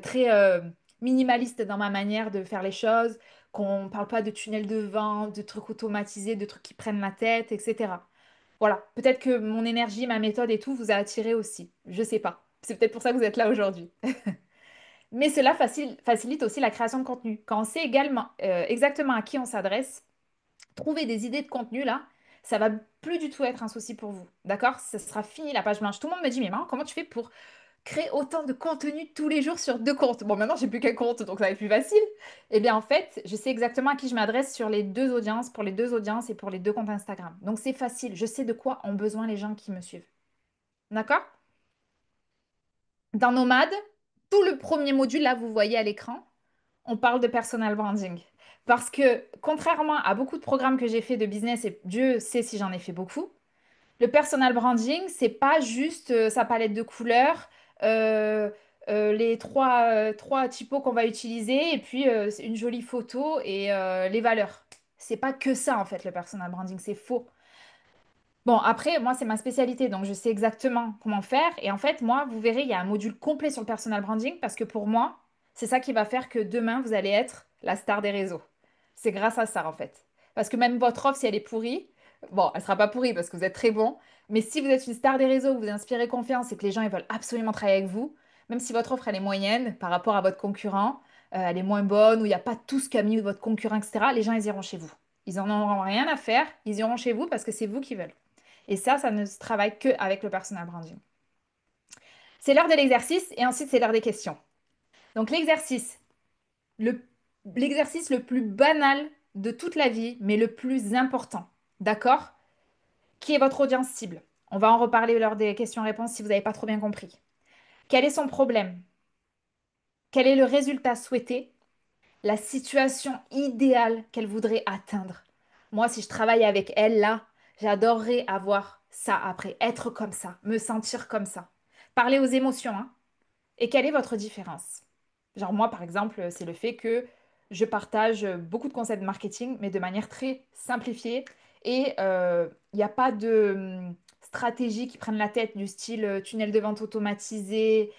très minimaliste dans ma manière de faire les choses, qu'on ne parle pas de tunnel de vente, de trucs automatisés, de trucs qui prennent ma tête, etc. Voilà, peut-être que mon énergie, ma méthode et tout vous a attiré aussi. Je sais pas. C'est peut-être pour ça que vous êtes là aujourd'hui. Mais cela facilite aussi la création de contenu. Quand on sait également exactement à qui on s'adresse, trouver des idées de contenu là, ça va plus du tout être un souci pour vous. D'accord? Ce sera fini la page blanche. Tout le monde me dit, mais maman, comment tu fais pour créer autant de contenu tous les jours sur 2 comptes? Bon, maintenant, j'ai plus qu'un compte, donc ça va être plus facile. Eh bien, en fait, je sais exactement à qui je m'adresse sur les 2 audiences, pour les 2 audiences et pour les 2 comptes Instagram. Donc, c'est facile. Je sais de quoi ont besoin les gens qui me suivent. D'accord? Dans Nomade, tout le premier module, là, vous voyez à l'écran, on parle de personal branding. Parce que contrairement à beaucoup de programmes que j'ai fait de business, et Dieu sait si j'en ai fait beaucoup, le personal branding, c'est pas juste sa palette de couleurs, euh, les trois typos qu'on va utiliser, et puis une jolie photo et les valeurs. C'est pas que ça en fait, le personal branding, c'est faux. Bon, après, moi, c'est ma spécialité, donc je sais exactement comment faire. Et en fait, moi, vous verrez, il y a un module complet sur le personal branding parce que pour moi, c'est ça qui va faire que demain, vous allez être la star des réseaux. C'est grâce à ça, en fait. Parce que même votre offre, si elle est pourrie, bon, elle sera pas pourrie parce que vous êtes très bon, mais si vous êtes une star des réseaux, vous inspirez confiance et que les gens, ils veulent absolument travailler avec vous, même si votre offre, elle est moyenne par rapport à votre concurrent, elle est moins bonne, ou il n'y a pas tout ce qu'a mis votre concurrent, etc., les gens, ils iront chez vous. Ils en auront rien à faire, ils iront chez vous parce que c'est vous qui veulent. Et ça ne se travaille que avec le personal branding. C'est l'heure de l'exercice et ensuite c'est l'heure des questions. Donc le, l'exercice le plus banal de toute la vie, mais le plus important. D'accord? Qui est votre audience cible? On va en reparler lors des questions-réponses si vous n'avez pas trop bien compris. Quel est son problème? Quel est le résultat souhaité? La situation idéale qu'elle voudrait atteindre. Moi, si je travaille avec elle là, j'adorerais avoir ça après, être comme ça, me sentir comme ça. Parler aux émotions, hein. Et quelle est votre différence? Genre moi, par exemple, c'est le fait que je partage beaucoup de concepts de marketing, mais de manière très simplifiée. Et il n'y a pas de stratégie qui prennent la tête du style tunnel de vente automatisé,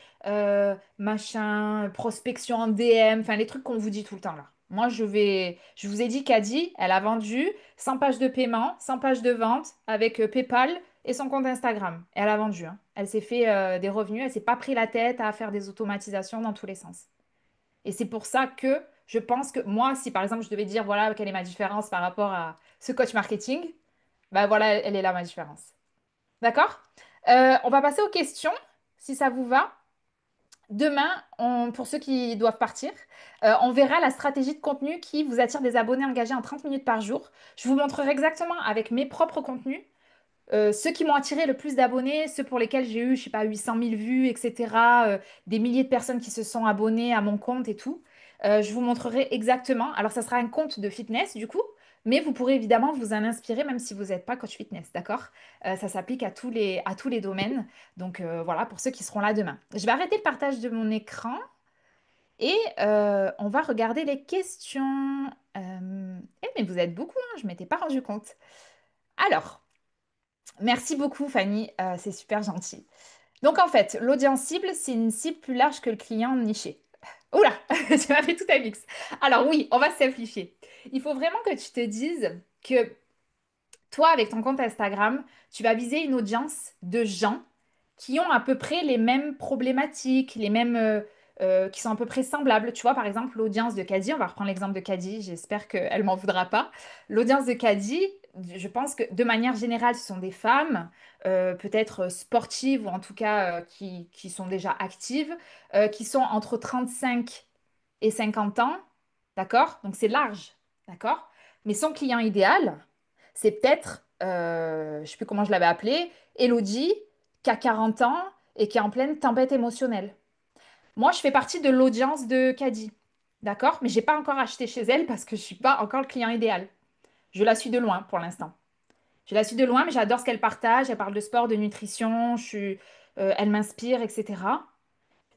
machin, prospection en DM, enfin les trucs qu'on vous dit tout le temps là. Moi, je vous ai dit qu'Adi, elle a vendu 100 pages de paiement, 100 pages de vente avec PayPal et son compte Instagram. Et elle a vendu, hein. Elle s'est fait des revenus, elle s'est pas pris la tête à faire des automatisations dans tous les sens. Et c'est pour ça que je pense que moi, si par exemple je devais dire voilà quelle est ma différence par rapport à ce coach marketing, bah voilà, elle est là ma différence. D'accord? On va passer aux questions, si ça vous va. Demain, pour ceux qui doivent partir, on verra la stratégie de contenu qui vous attire des abonnés engagés en 30 minutes par jour. Je vous montrerai exactement avec mes propres contenus ceux qui m'ont attiré le plus d'abonnés, ceux pour lesquels j'ai eu, je sais pas, 800 000 vues, etc., des milliers de personnes qui se sont abonnées à mon compte et tout. Je vous montrerai exactement. Alors, ça sera un compte de fitness, du coup, mais vous pourrez évidemment vous en inspirer, même si vous n'êtes pas coach fitness, d'accord? Ça s'applique à tous les domaines. Donc, voilà, pour ceux qui seront là demain. Je vais arrêter le partage de mon écran et on va regarder les questions. Mais vous êtes beaucoup, hein, je ne m'étais pas rendu compte. Alors, merci beaucoup, Fanny. C'est super gentil. Donc, en fait, l'audience cible, c'est une cible plus large que le client niché. Oula, tu m'as fait tout un mix. Alors oui, on va simplifier. Il faut vraiment que tu te dises que toi, avec ton compte Instagram, tu vas viser une audience de gens qui ont à peu près les mêmes problématiques, qui sont à peu près semblables. Tu vois, par exemple, l'audience de Caddy, on va reprendre l'exemple de Caddy, j'espère qu'elle m'en voudra pas. L'audience de Caddy, je pense que de manière générale, ce sont des femmes, peut-être sportives ou en tout cas qui sont déjà actives, qui sont entre 35 et 50 ans, d'accord? Donc c'est large, d'accord? Mais son client idéal, c'est peut-être, je ne sais plus comment je l'avais appelé, Elodie, qui a 40 ans et qui est en pleine tempête émotionnelle. Moi, je fais partie de l'audience de Caddy, d'accord? Mais j'ai pas encore acheté chez elle parce que je suis pas encore le client idéal. Je la suis de loin pour l'instant. Je la suis de loin, mais j'adore ce qu'elle partage. Elle parle de sport, de nutrition, elle m'inspire, etc.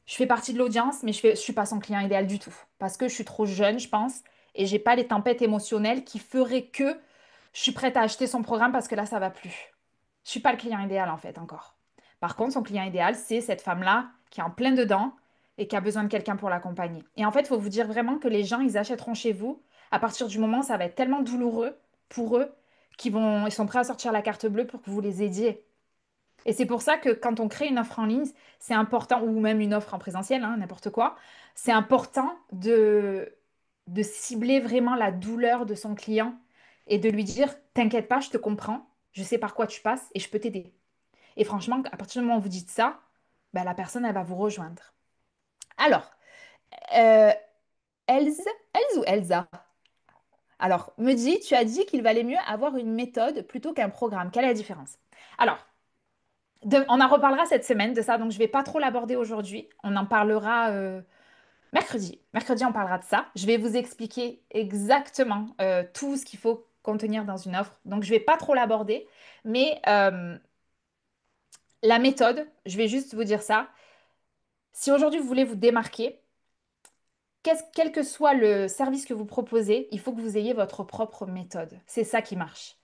Je fais partie de l'audience, mais je suis pas son client idéal du tout. Parce que je suis trop jeune, je pense, et j'ai pas les tempêtes émotionnelles qui feraient que je suis prête à acheter son programme parce que là, ça va plus. Je suis pas le client idéal, en fait, encore. Par contre, son client idéal, c'est cette femme-là qui est en plein dedans et qui a besoin de quelqu'un pour l'accompagner. Et en fait, il faut vous dire vraiment que les gens, ils achèteront chez vous à partir du moment où ça va être tellement douloureux pour eux ils sont prêts à sortir la carte bleue pour que vous les aidiez. Et c'est pour ça que quand on crée une offre en ligne, c'est important, ou même une offre en présentiel, hein, n'importe quoi, c'est important de cibler vraiment la douleur de son client et de lui dire, t'inquiète pas, je te comprends, je sais par quoi tu passes et je peux t'aider. Et franchement, à partir du moment où vous dites ça, bah, la personne, elle va vous rejoindre. Alors, euh, Elsa, Elsa ou Elsa? Alors, me dit, tu as dit qu'il valait mieux avoir une méthode plutôt qu'un programme. Quelle est la différence? Alors, on en reparlera cette semaine de ça, donc je vais pas trop l'aborder aujourd'hui. On en parlera mercredi. Mercredi, on parlera de ça. Je vais vous expliquer exactement tout ce qu'il faut contenir dans une offre. Donc, je vais pas trop l'aborder, mais la méthode, je vais juste vous dire ça. Si aujourd'hui vous voulez vous démarquer, quel que soit le service que vous proposez, il faut que vous ayez votre propre méthode. C'est ça qui marche.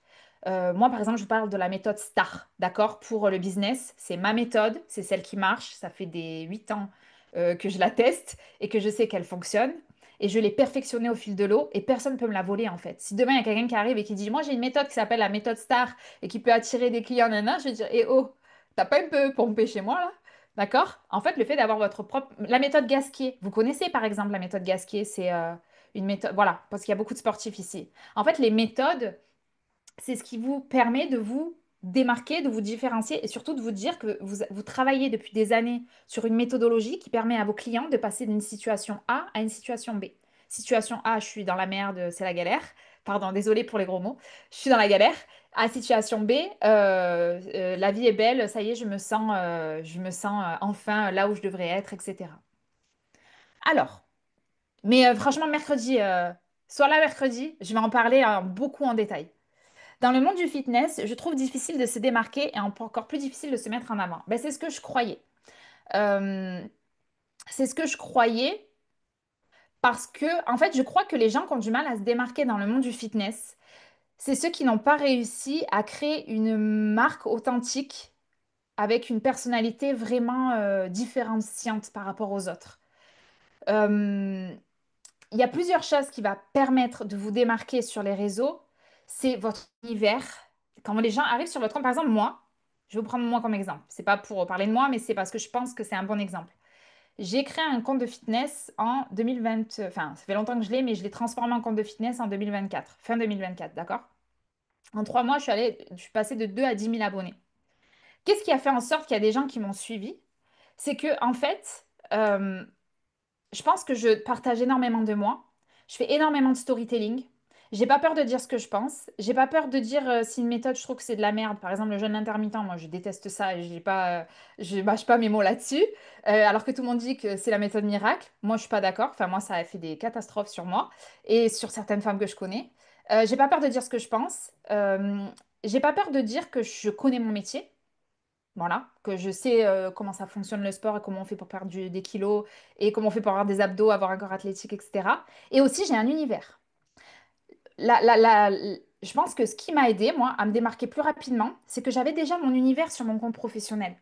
Moi, par exemple, je vous parle de la méthode STAR, d'accord? Pour le business, c'est ma méthode, c'est celle qui marche. Ça fait des 8 ans que je la teste et que je sais qu'elle fonctionne. Et je l'ai perfectionnée au fil de l'eau et personne ne peut me la voler en fait. Si demain il y a quelqu'un qui arrive et qui dit, moi j'ai une méthode qui s'appelle la méthode STAR et qui peut attirer des clients, nana, je vais dire, eh oh, t'as pas un peu pompé chez moi là? D'accord? En fait, le fait d'avoir votre propre... La méthode Gasquier, vous connaissez par exemple la méthode Gasquier, c'est une méthode... Voilà, parce qu'il y a beaucoup de sportifs ici. En fait, les méthodes, c'est ce qui vous permet de vous démarquer, de vous différencier et surtout de vous dire que vous travaillez depuis des années sur une méthodologie qui permet à vos clients de passer d'une situation A à une situation B. Situation A, je suis dans la merde, c'est la galère. Pardon, désolé pour les gros mots. Je suis dans la galère. À situation B, la vie est belle, ça y est, je me sens enfin là où je devrais être, etc. Alors, mais franchement, mercredi, soit là mercredi, je vais en parler beaucoup en détail. Dans le monde du fitness, je trouve difficile de se démarquer et encore plus difficile de se mettre en avant. Ben, c'est ce que je croyais. Euh, c'est ce que je croyais parce que, en fait, je crois que les gens qui ont du mal à se démarquer dans le monde du fitness, c'est ceux qui n'ont pas réussi à créer une marque authentique avec une personnalité vraiment différenciante par rapport aux autres. Euh, il y a plusieurs choses qui vont permettre de vous démarquer sur les réseaux. C'est votre univers. Quand les gens arrivent sur votre compte, par exemple, moi, je vais vous prendre moi comme exemple. C'est pas pour parler de moi, mais c'est parce que je pense que c'est un bon exemple. J'ai créé un compte de fitness en 2020, enfin, ça fait longtemps que je l'ai, mais je l'ai transformé en compte de fitness en 2024, fin 2024, d'accord? En 3 mois, je suis passée de 2 à 10 000 abonnés. Qu'est-ce qui a fait en sorte qu'il y a des gens qui m'ont suivi? C'est que, en fait, je pense que je partage énormément de moi. Je fais énormément de storytelling. J'ai pas peur de dire ce que je pense. J'ai pas peur de dire si une méthode, je trouve que c'est de la merde. Par exemple, le jeûne intermittent, moi, je déteste ça et j'ai pas, je mâche pas mes mots là-dessus. Alors que tout le monde dit que c'est la méthode miracle. Moi, je suis pas d'accord. Enfin, moi, ça a fait des catastrophes sur moi et sur certaines femmes que je connais. J'ai pas peur de dire ce que je pense. J'ai pas peur de dire que je connais mon métier. Voilà, que je sais comment ça fonctionne le sport et comment on fait pour perdre des kilos et comment on fait pour avoir des abdos, avoir un corps athlétique, etc. Et aussi, j'ai un univers. Je pense que ce qui m'a aidé, moi, à me démarquer plus rapidement, c'est que j'avais déjà mon univers sur mon compte professionnel.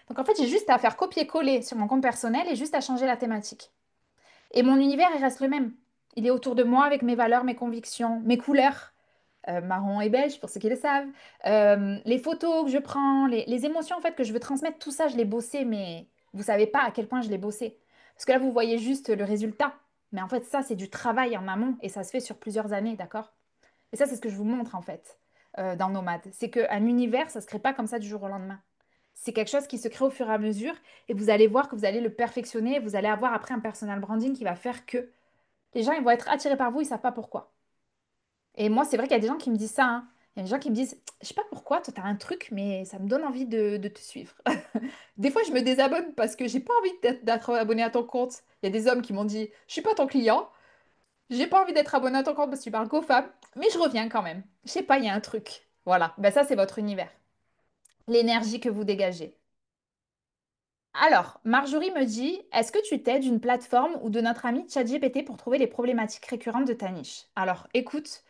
Donc, en fait, j'ai juste à faire copier-coller sur mon compte personnel et juste à changer la thématique. Et mon univers, il reste le même. Il est autour de moi avec mes valeurs, mes convictions, mes couleurs marron et beige pour ceux qui le savent. Les photos que je prends, les émotions en fait que je veux transmettre, tout ça, je l'ai bossé, mais vous savez pas à quel point je l'ai bossé. Parce que là, vous voyez juste le résultat. Mais en fait, ça, c'est du travail en amont et ça se fait sur plusieurs années, d'accord? Et ça, c'est ce que je vous montre en fait dans Nomade. C'est qu'un univers, ça se crée pas comme ça du jour au lendemain. C'est quelque chose qui se crée au fur et à mesure et vous allez voir que vous allez le perfectionner et vous allez avoir après un personal branding qui va faire que les gens ils vont être attirés par vous, ils savent pas pourquoi. Et moi, c'est vrai qu'il y a des gens qui me disent ça, hein. Il y a des gens qui me disent, je sais pas pourquoi, toi, t'as un truc, mais ça me donne envie de te suivre. Des fois, je me désabonne parce que j'ai pas envie d'être abonné à ton compte. Il y a des hommes qui m'ont dit, je suis pas ton client, j'ai pas envie d'être abonné à ton compte parce que tu parles qu'aux femmes, mais je reviens quand même. Je sais pas, il y a un truc. Voilà, ben ça, c'est votre univers. L'énergie que vous dégagez. Alors, Marjorie me dit, est-ce que tu t'aides d'une plateforme ou de notre ami ChatGPT pour trouver les problématiques récurrentes de ta niche? Alors, écoute.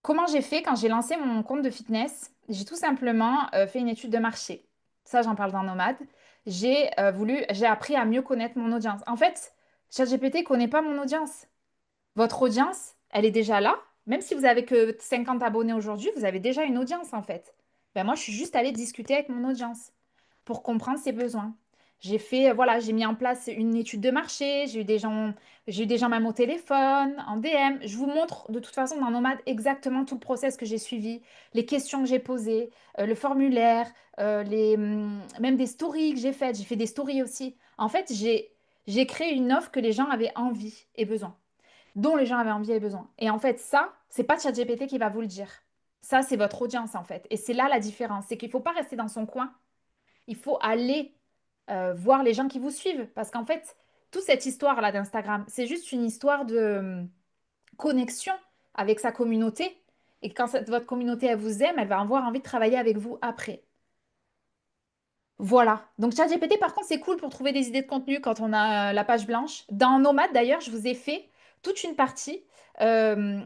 Comment j'ai fait quand j'ai lancé mon compte de fitness? J'ai tout simplement fait une étude de marché. Ça, j'en parle dans Nomade. J'ai appris à mieux connaître mon audience. En fait, ChatGPT connaît pas mon audience. Votre audience, elle est déjà là. Même si vous avez que 50 abonnés aujourd'hui, vous avez déjà une audience en fait. Ben moi, je suis juste allée discuter avec mon audience pour comprendre ses besoins. Voilà, j'ai mis en place une étude de marché, j'ai eu des gens même au téléphone, en DM. Je vous montre de toute façon dans Nomade exactement tout le process que j'ai suivi, les questions que j'ai posées, le formulaire, même des stories que j'ai faites. J'ai fait des stories aussi. En fait, j'ai créé une offre que les gens avaient envie et besoin, dont les gens avaient envie et besoin. Et en fait, ça, c'est pas ChatGPT qui va vous le dire. Ça, c'est votre audience en fait. Et c'est là la différence, c'est qu'il faut pas rester dans son coin. Il faut aller voir les gens qui vous suivent. Parce qu'en fait, toute cette histoire-là d'Instagram, c'est juste une histoire de connexion avec sa communauté. Et quand votre communauté, elle vous aime, elle va avoir envie de travailler avec vous après. Voilà. Donc ChatGPT, par contre, c'est cool pour trouver des idées de contenu quand on a la page blanche. Dans Nomade, d'ailleurs, je vous ai fait toute une partie. Euh,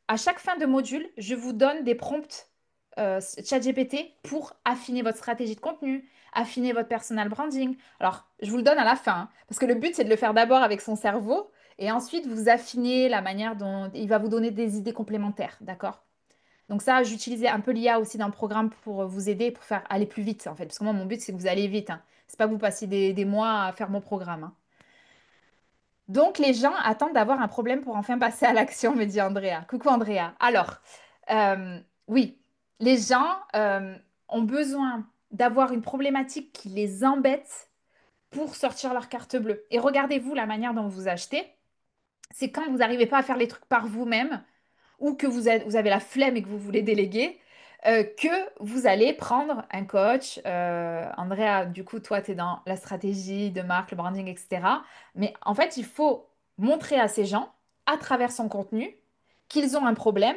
à chaque fin de module, je vous donne des prompts ChatGPT pour affiner votre stratégie de contenu, affiner votre personal branding. Alors, je vous le donne à la fin, hein, parce que le but, c'est de le faire d'abord avec son cerveau et ensuite vous affinez la manière dont il va vous donner des idées complémentaires. D'accord? Donc ça, j'utilisais un peu l'IA aussi dans le programme pour vous aider, pour faire aller plus vite, en fait. Parce que moi, mon but, c'est que vous allez vite, hein. C'est pas que vous passiez des mois à faire mon programme, hein. Donc, les gens attendent d'avoir un problème pour enfin passer à l'action, me dit Andrea. Coucou Andrea. Alors, euh, oui, les gens ont besoin d'avoir une problématique qui les embête pour sortir leur carte bleue. Et regardez-vous la manière dont vous achetez. C'est quand vous n'arrivez pas à faire les trucs par vous-même ou que vous avez la flemme et que vous voulez déléguer, que vous allez prendre un coach. Andrea, du coup, toi, tu es dans la stratégie de marque, le branding, etc. Mais en fait, il faut montrer à ces gens, à travers son contenu, qu'ils ont un problème,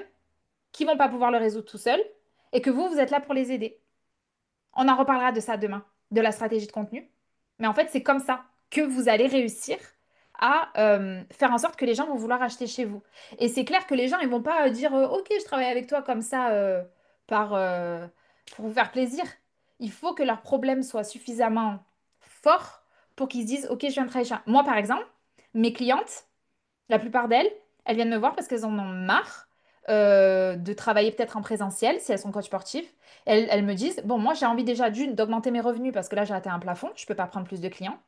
qu'ils vont pas pouvoir le résoudre tout seuls et que vous êtes là pour les aider. On en reparlera de ça demain, de la stratégie de contenu. Mais en fait, c'est comme ça que vous allez réussir à faire en sorte que les gens vont vouloir acheter chez vous. Et c'est clair que les gens, ils vont pas dire OK, je travaille avec toi comme ça par, pour vous faire plaisir. Il faut que leur problème soit suffisamment fort pour qu'ils se disent OK, je viens de travailler chez moi. Par exemple, mes clientes, la plupart d'elles, elles viennent me voir parce qu'elles en ont marre de travailler peut-être en présentiel si elles sont coach sportif. Elles me disent, bon, moi j'ai envie déjà d'augmenter mes revenus parce que là j'ai atteint un plafond, je ne peux pas prendre plus de clients.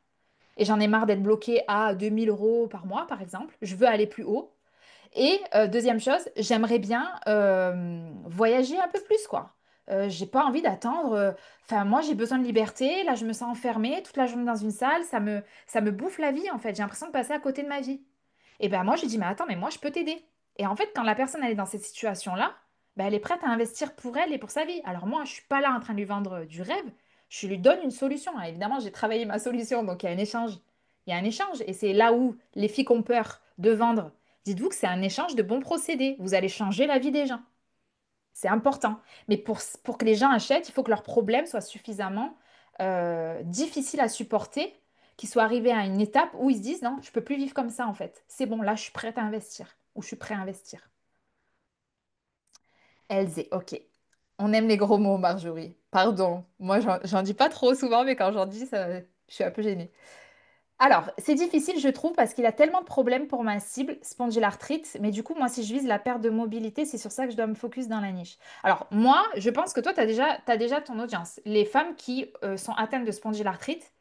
Et j'en ai marre d'être bloquée à 2 000 € par mois, par exemple. Je veux aller plus haut. Et deuxième chose, j'aimerais bien voyager un peu plus, quoi. J'ai pas envie d'attendre. Enfin, moi, j'ai besoin de liberté. Là, je me sens enfermée toute la journée dans une salle. Ça me bouffe la vie, en fait. J'ai l'impression de passer à côté de ma vie. Et ben moi, je dis, mais attends, mais moi, je peux t'aider. Et en fait, quand la personne, elle est dans cette situation-là, ben, elle est prête à investir pour elle et pour sa vie. Alors moi, je suis pas là en train de lui vendre du rêve. Je lui donne une solution. Alors, évidemment, j'ai travaillé ma solution, donc il y a un échange. Il y a un échange. Et c'est là où les filles ont peur de vendre. Dites-vous que c'est un échange de bons procédés. Vous allez changer la vie des gens. C'est important. Mais pour que les gens achètent, il faut que leur problème soit suffisamment difficile à supporter, qu'ils soient arrivés à une étape où ils se disent, non, je peux plus vivre comme ça en fait. C'est bon, là, je suis prête à investir. Ou je suis prêt à investir. Elzé, ok. On aime les gros mots, Marjorie. Pardon. Moi, j'en dis pas trop souvent, mais quand j'en dis, ça, je suis un peu gênée. Alors, c'est difficile, je trouve, parce qu'il a tellement de problèmes pour ma cible, spondylarthrite. Mais du coup, moi, si je vise la perte de mobilité, c'est sur ça que je dois me focus dans la niche. Alors, moi, je pense que toi, tu as déjà ton audience. Les femmes qui sont atteintes de spondylarthrite.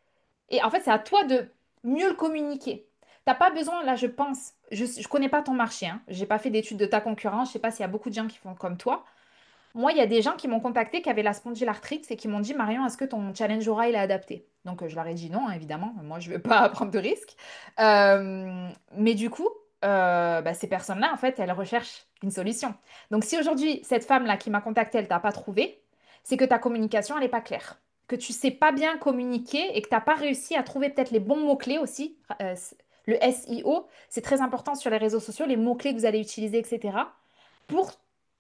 Et en fait, c'est à toi de mieux le communiquer. T'as pas besoin, là, je pense, je connais pas ton marché, hein. J'ai pas fait d'études de ta concurrence. Je sais pas s'il y a beaucoup de gens qui font comme toi. Moi, il y a des gens qui m'ont contacté qui avaient la spondylarthrite et qui m'ont dit, Marion, est-ce que ton challenge aura il est adapté? Donc, je leur ai dit non, hein, évidemment. Moi, je ne veux pas prendre de risques. Mais du coup, bah, ces personnes-là, en fait, elles recherchent une solution. Donc, si aujourd'hui, cette femme-là qui m'a contactée, elle t'a pas trouvé, c'est que ta communication, elle n'est pas claire. Que tu sais pas bien communiquer et que tu n'as pas réussi à trouver peut-être les bons mots-clés aussi. Le SEO, c'est très important sur les réseaux sociaux, les mots-clés que vous allez utiliser, etc. Pour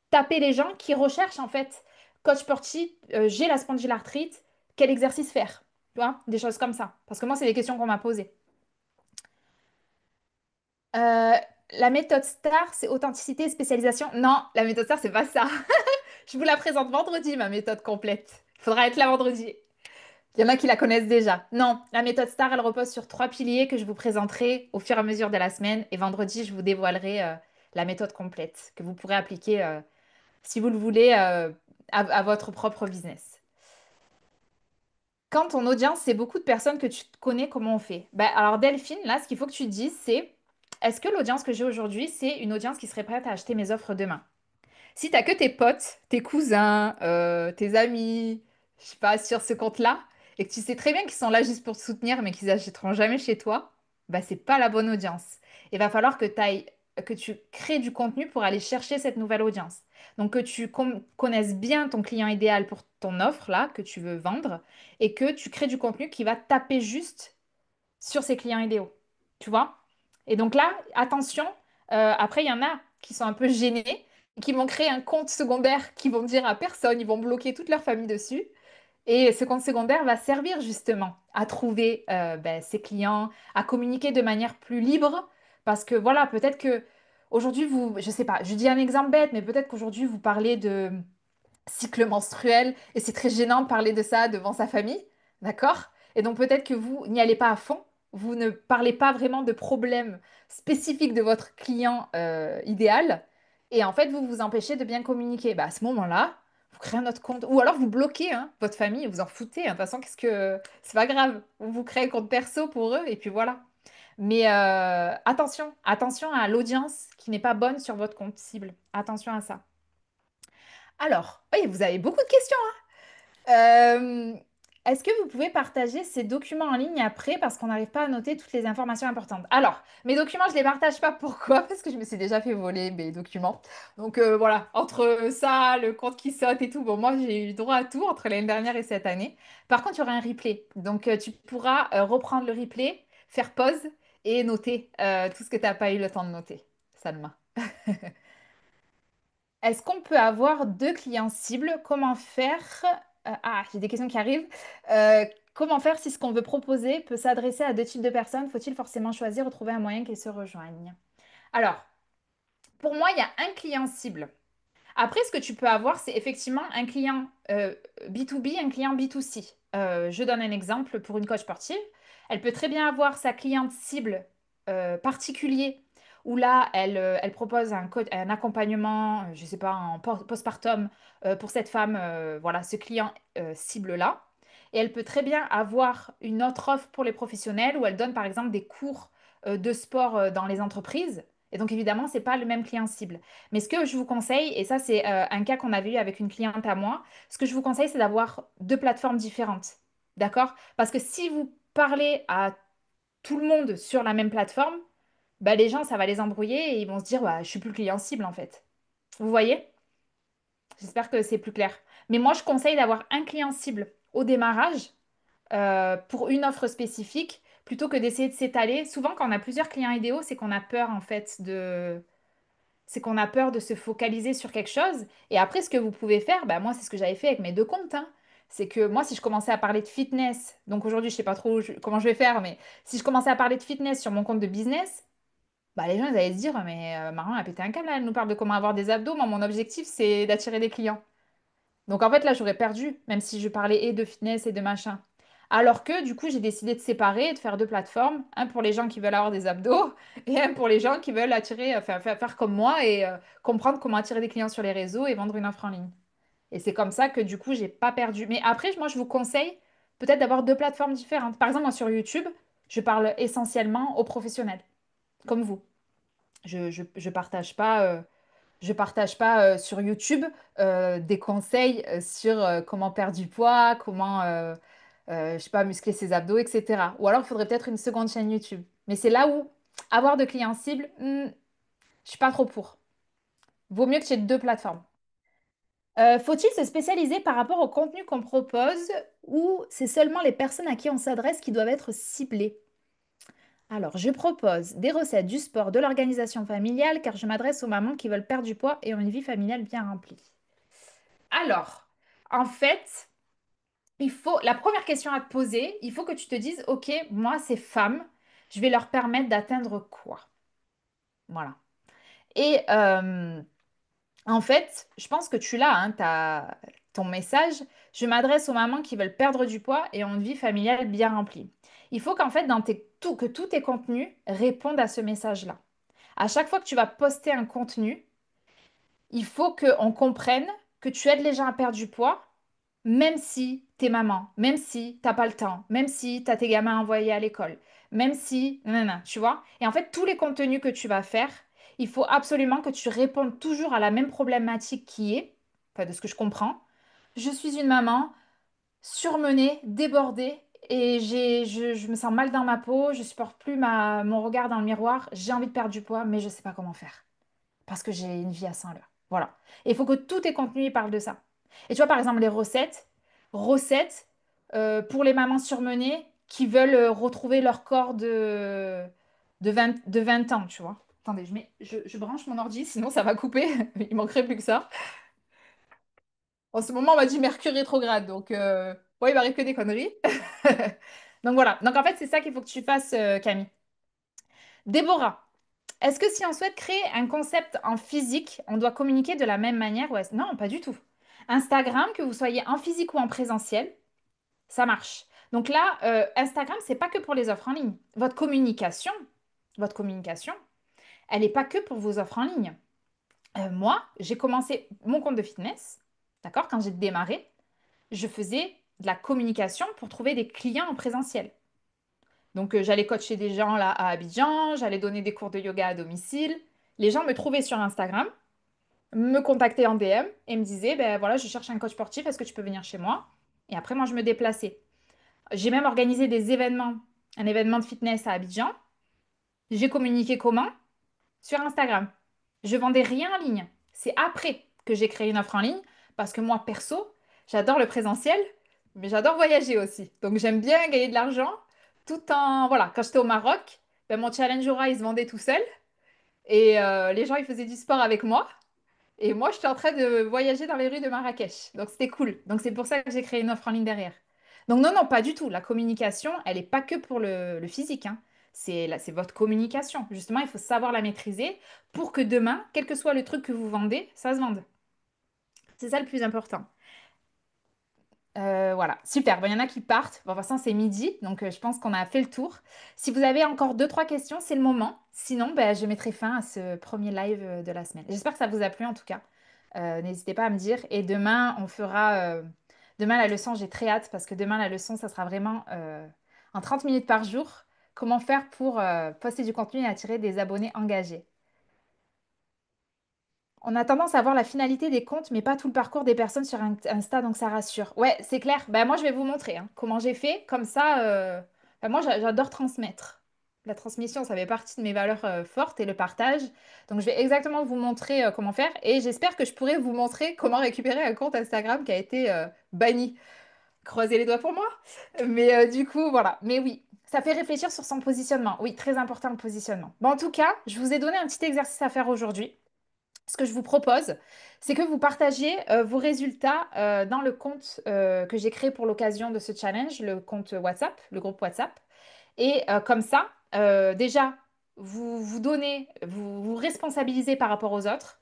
taper les gens qui recherchent en fait coach sportif, j'ai la spondylarthrite, quel exercice faire? Tu vois, des choses comme ça. Parce que moi, c'est des questions qu'on m'a posées. Euh, la méthode STAR, c'est authenticité et spécialisation. Non, la méthode STAR, c'est pas ça. Je vous la présente vendredi, ma méthode complète. Il faudra être là vendredi. Il y en a qui la connaissent déjà. Non, la méthode STAR, elle repose sur 3 piliers que je vous présenterai au fur et à mesure de la semaine. Et vendredi, je vous dévoilerai la méthode complète que vous pourrez appliquer si vous le voulez, à votre propre business. Quand ton audience, c'est beaucoup de personnes que tu connais, comment on fait? Ben, alors Delphine, là, ce qu'il faut que tu te dises, c'est est-ce que l'audience que j'ai aujourd'hui, c'est une audience qui serait prête à acheter mes offres demain? Si t'as que tes potes, tes cousins, tes amis, je sais pas, sur ce compte-là, et que tu sais très bien qu'ils sont là juste pour te soutenir, mais qu'ils achèteront jamais chez toi, bah c'est pas la bonne audience. Il va falloir que tu crées du contenu pour aller chercher cette nouvelle audience. Donc que tu connaisses bien ton client idéal pour ton offre là que tu veux vendre et que tu crées du contenu qui va taper juste sur ses clients idéaux. Tu vois? Et donc là, attention, après, il y en a qui sont un peu gênés, qui vont créer un compte secondaire qui vont dire à personne, ils vont bloquer toute leur famille dessus. Et ce compte secondaire va servir justement à trouver ben, ses clients, à communiquer de manière plus libre. Parce que voilà, peut-être que aujourd'hui, je sais pas, je dis un exemple bête, mais peut-être qu'aujourd'hui, vous parlez de cycle menstruel et c'est très gênant de parler de ça devant sa famille, d'accord? Et donc peut-être que vous n'y allez pas à fond, vous ne parlez pas vraiment de problèmes spécifiques de votre client idéal et en fait vous vous empêchez de bien communiquer. Bah, à ce moment-là, vous créez un autre compte. Ou alors vous bloquez hein, votre famille, vous en foutez. Hein. De toute façon, qu'est-ce que... C'est pas grave. Vous créez un compte perso pour eux et puis voilà. Mais attention, attention à l'audience qui n'est pas bonne sur votre compte cible. Attention à ça. Alors, oui, vous avez beaucoup de questions. Euh, Est-ce que vous pouvez partager ces documents en ligne après parce qu'on n'arrive pas à noter toutes les informations importantes? Alors, mes documents, je ne les partage pas. Pourquoi? Parce que je me suis déjà fait voler mes documents. Donc voilà, entre ça, le compte qui saute et tout, bon, moi, j'ai eu droit à tout entre l'année dernière et cette année. Par contre, il y aura un replay. Donc, tu pourras reprendre le replay, faire pause et noter tout ce que tu n'as pas eu le temps de noter. Salma. Est-ce qu'on peut avoir deux clients cibles? Comment faire? J'ai des questions qui arrivent. Euh, Comment faire si ce qu'on veut proposer peut s'adresser à deux types de personnes? Faut-il forcément choisir ou trouver un moyen qu'ils se rejoignent? Alors, pour moi, il y a un client cible. Après, ce que tu peux avoir, c'est effectivement un client B2B, un client B2C. Je donne un exemple pour une coach sportive. Elle peut très bien avoir sa cliente cible particulier, où là, elle propose un accompagnement, je ne sais pas, en postpartum pour cette femme, voilà, ce client cible-là. Et elle peut très bien avoir une autre offre pour les professionnels, où elle donne par exemple des cours de sport dans les entreprises. Et donc, évidemment, ce n'est pas le même client cible. Mais ce que je vous conseille, et ça c'est un cas qu'on avait eu avec une cliente à moi, ce que je vous conseille c'est d'avoir deux plateformes différentes. D'accord? Parce que si vous parlez à tout le monde sur la même plateforme, bah, les gens ça va les embrouiller et ils vont se dire bah, je suis plus le client cible en fait. Vous voyez? J'espère que c'est plus clair. Mais moi je conseille d'avoir un client cible au démarrage pour une offre spécifique plutôt que d'essayer de s'étaler. Souvent quand on a plusieurs clients idéaux, c'est qu'on a peur en fait de se focaliser sur quelque chose. Et après, ce que vous pouvez faire, bah, moi, c'est ce que j'avais fait avec mes deux comptes. Hein. C'est que moi, si je commençais à parler de fitness, donc aujourd'hui, je sais pas trop comment je vais faire, mais si je commençais à parler de fitness sur mon compte de business, bah, les gens, ils allaient se dire, mais Marion, elle a pété un câble, là, elle nous parle de comment avoir des abdos. Moi, mon objectif, c'est d'attirer des clients. Donc en fait, là, j'aurais perdu, même si je parlais et de fitness et de machin. Alors que du coup, j'ai décidé de séparer et de faire deux plateformes, un pour les gens qui veulent avoir des abdos et un pour les gens qui veulent attirer, enfin, faire comme moi et comprendre comment attirer des clients sur les réseaux et vendre une offre en ligne. Et c'est comme ça que du coup, j'ai pas perdu. Mais après, moi, je vous conseille peut-être d'avoir deux plateformes différentes. Par exemple, moi, sur YouTube, je parle essentiellement aux professionnels, comme vous. Je partage pas. Je partage pas sur YouTube des conseils sur comment perdre du poids, comment, je sais pas, muscler ses abdos, etc. Ou alors, il faudrait peut-être une seconde chaîne YouTube. Mais c'est là où avoir de clients cibles, je suis pas trop pour. Vaut mieux que tu aies deux plateformes. Faut-il se spécialiser par rapport au contenu qu'on propose ou c'est seulement les personnes à qui on s'adresse qui doivent être ciblées? Alors, je propose des recettes du sport, de l'organisation familiale, car je m'adresse aux mamans qui veulent perdre du poids et ont une vie familiale bien remplie. Alors, en fait, la première question à te poser, il faut que tu te dises, OK, moi, ces femmes, je vais leur permettre d'atteindre quoi? Voilà. Et en fait, je pense que tu l'as, hein, ton message. Je m'adresse aux mamans qui veulent perdre du poids et ont une vie familiale bien remplie. Il faut qu'en fait, que tous tes contenus répondent à ce message-là. À chaque fois que tu vas poster un contenu, il faut qu'on comprenne que tu aides les gens à perdre du poids, même si t'es maman, même si t'as pas le temps, même si t'as tes gamins envoyés à l'école, même si... Non, non, tu vois? Et en fait, tous les contenus que tu vas faire, il faut absolument que tu répondes toujours à la même problématique qui est, enfin de ce que je comprends, je suis une maman surmenée, débordée, et je me sens mal dans ma peau, je supporte plus mon regard dans le miroir, j'ai envie de perdre du poids, mais je sais pas comment faire parce que j'ai une vie à 100 à l'heure. Voilà. Et il faut que tous tes contenus ils parlent de ça. Et tu vois, par exemple, les recettes pour les mamans surmenées qui veulent retrouver leur corps de 20 ans, tu vois. Attendez, je branche mon ordi, sinon ça va couper. Il manquerait plus que ça. En ce moment, on m'a dit Mercure rétrograde, donc ouais, il m'arrive que des conneries. Donc voilà. Donc en fait, c'est ça qu'il faut que tu fasses, Camille. Déborah. Est-ce que si on souhaite créer un concept en physique, on doit communiquer de la même manière Non, pas du tout. Instagram, que vous soyez en physique ou en présentiel, ça marche. Donc là, Instagram, c'est pas que pour les offres en ligne. Votre communication, elle n'est pas que pour vos offres en ligne. Moi, j'ai commencé mon compte de fitness. D'accord? Quand j'ai démarré, je faisais de la communication pour trouver des clients en présentiel. Donc, j'allais coacher des gens là à Abidjan, j'allais donner des cours de yoga à domicile. Les gens me trouvaient sur Instagram, me contactaient en DM et me disaient, ben voilà, je cherche un coach sportif, est-ce que tu peux venir chez moi? Et après, moi, je me déplaçais. J'ai même organisé des événements, un événement de fitness à Abidjan. J'ai communiqué comment? Sur Instagram. Je vendais rien en ligne. C'est après que j'ai créé une offre en ligne parce que moi, perso, j'adore le présentiel, mais j'adore voyager aussi. Donc j'aime bien gagner de l'argent tout en... Voilà, quand j'étais au Maroc, ben, mon challenge Aura, il se vendait tout seul et les gens, ils faisaient du sport avec moi. Et moi, j'étais en train de voyager dans les rues de Marrakech. Donc, c'était cool. Donc, c'est pour ça que j'ai créé une offre en ligne derrière. Donc, non, non, pas du tout. La communication, elle n'est pas que pour le physique, hein. C'est votre communication. Justement, il faut savoir la maîtriser pour que demain, quel que soit le truc que vous vendez, ça se vende. C'est ça le plus important. Voilà, super. Bon, il y en a qui partent. Bon, de toute façon, c'est midi, donc je pense qu'on a fait le tour. Si vous avez encore deux, trois questions, c'est le moment. Sinon, ben, je mettrai fin à ce premier live de la semaine. J'espère que ça vous a plu en tout cas. N'hésitez pas à me dire. Et demain, on fera... demain, la leçon, j'ai très hâte parce que demain, la leçon, ça sera vraiment en 30 minutes par jour. Comment faire pour poster du contenu et attirer des abonnés engagés. On a tendance à voir la finalité des comptes, mais pas tout le parcours des personnes sur Insta, donc ça rassure. Ouais, c'est clair. Ben, moi, je vais vous montrer hein, comment j'ai fait. Comme ça, ben, moi, j'adore transmettre. La transmission, ça fait partie de mes valeurs fortes et le partage. Donc, je vais exactement vous montrer comment faire. Et j'espère que je pourrai vous montrer comment récupérer un compte Instagram qui a été banni. Croisez les doigts pour moi. Mais du coup, voilà. Mais oui, ça fait réfléchir sur son positionnement. Oui, très important le positionnement. Bon, en tout cas, je vous ai donné un petit exercice à faire aujourd'hui. Ce que je vous propose, c'est que vous partagiez vos résultats dans le compte que j'ai créé pour l'occasion de ce challenge, le compte WhatsApp, le groupe WhatsApp. Et comme ça, déjà, vous vous donnez, vous vous responsabilisez par rapport aux autres.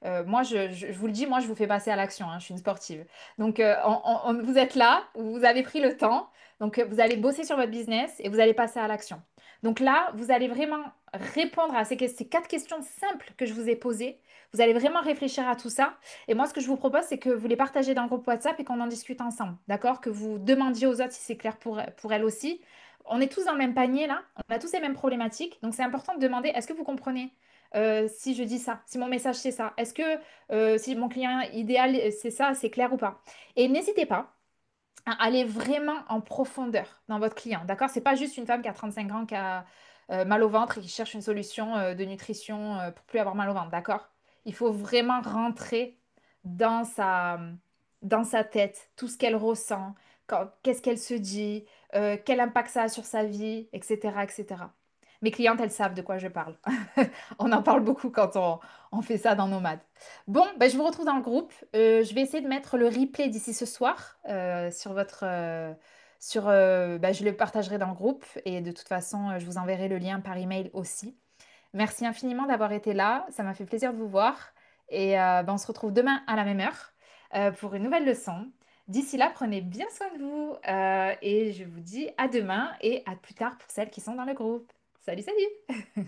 Moi, je vous le dis, moi, je vous fais passer à l'action, hein, je suis une sportive. Donc, vous êtes là, vous avez pris le temps. Donc, vous allez bosser sur votre business et vous allez passer à l'action. Donc là, vous allez vraiment répondre à ces quatre questions simples que je vous ai posées. Vous allez vraiment réfléchir à tout ça. Et moi, ce que je vous propose, c'est que vous les partagez dans le groupe WhatsApp et qu'on en discute ensemble. D'accord? Que vous demandiez aux autres si c'est clair pour elles aussi. On est tous dans le même panier là, on a tous les mêmes problématiques, donc c'est important de demander est-ce que vous comprenez si je dis ça, si mon message c'est ça, est-ce que si mon client idéal c'est ça, c'est clair ou pas. Et n'hésitez pas à aller vraiment en profondeur dans votre client, d'accord? C'est pas juste une femme qui a 35 ans qui a mal au ventre et qui cherche une solution de nutrition pour plus avoir mal au ventre, d'accord? Il faut vraiment rentrer dans dans sa tête, tout ce qu'elle ressent, qu'est-ce qu'elle se dit, quel impact ça a sur sa vie, etc., etc. Mes clientes, elles savent de quoi je parle. On en parle beaucoup quand on fait ça dans Nomade. Bon, ben, je vous retrouve dans le groupe. Je vais essayer de mettre le replay d'ici ce soir sur votre... ben, je le partagerai dans le groupe et de toute façon, je vous enverrai le lien par email aussi. Merci infiniment d'avoir été là. Ça m'a fait plaisir de vous voir. Et ben, on se retrouve demain à la même heure pour une nouvelle leçon. D'ici là, prenez bien soin de vous et je vous dis à demain et à plus tard pour celles qui sont dans le groupe. Salut, salut!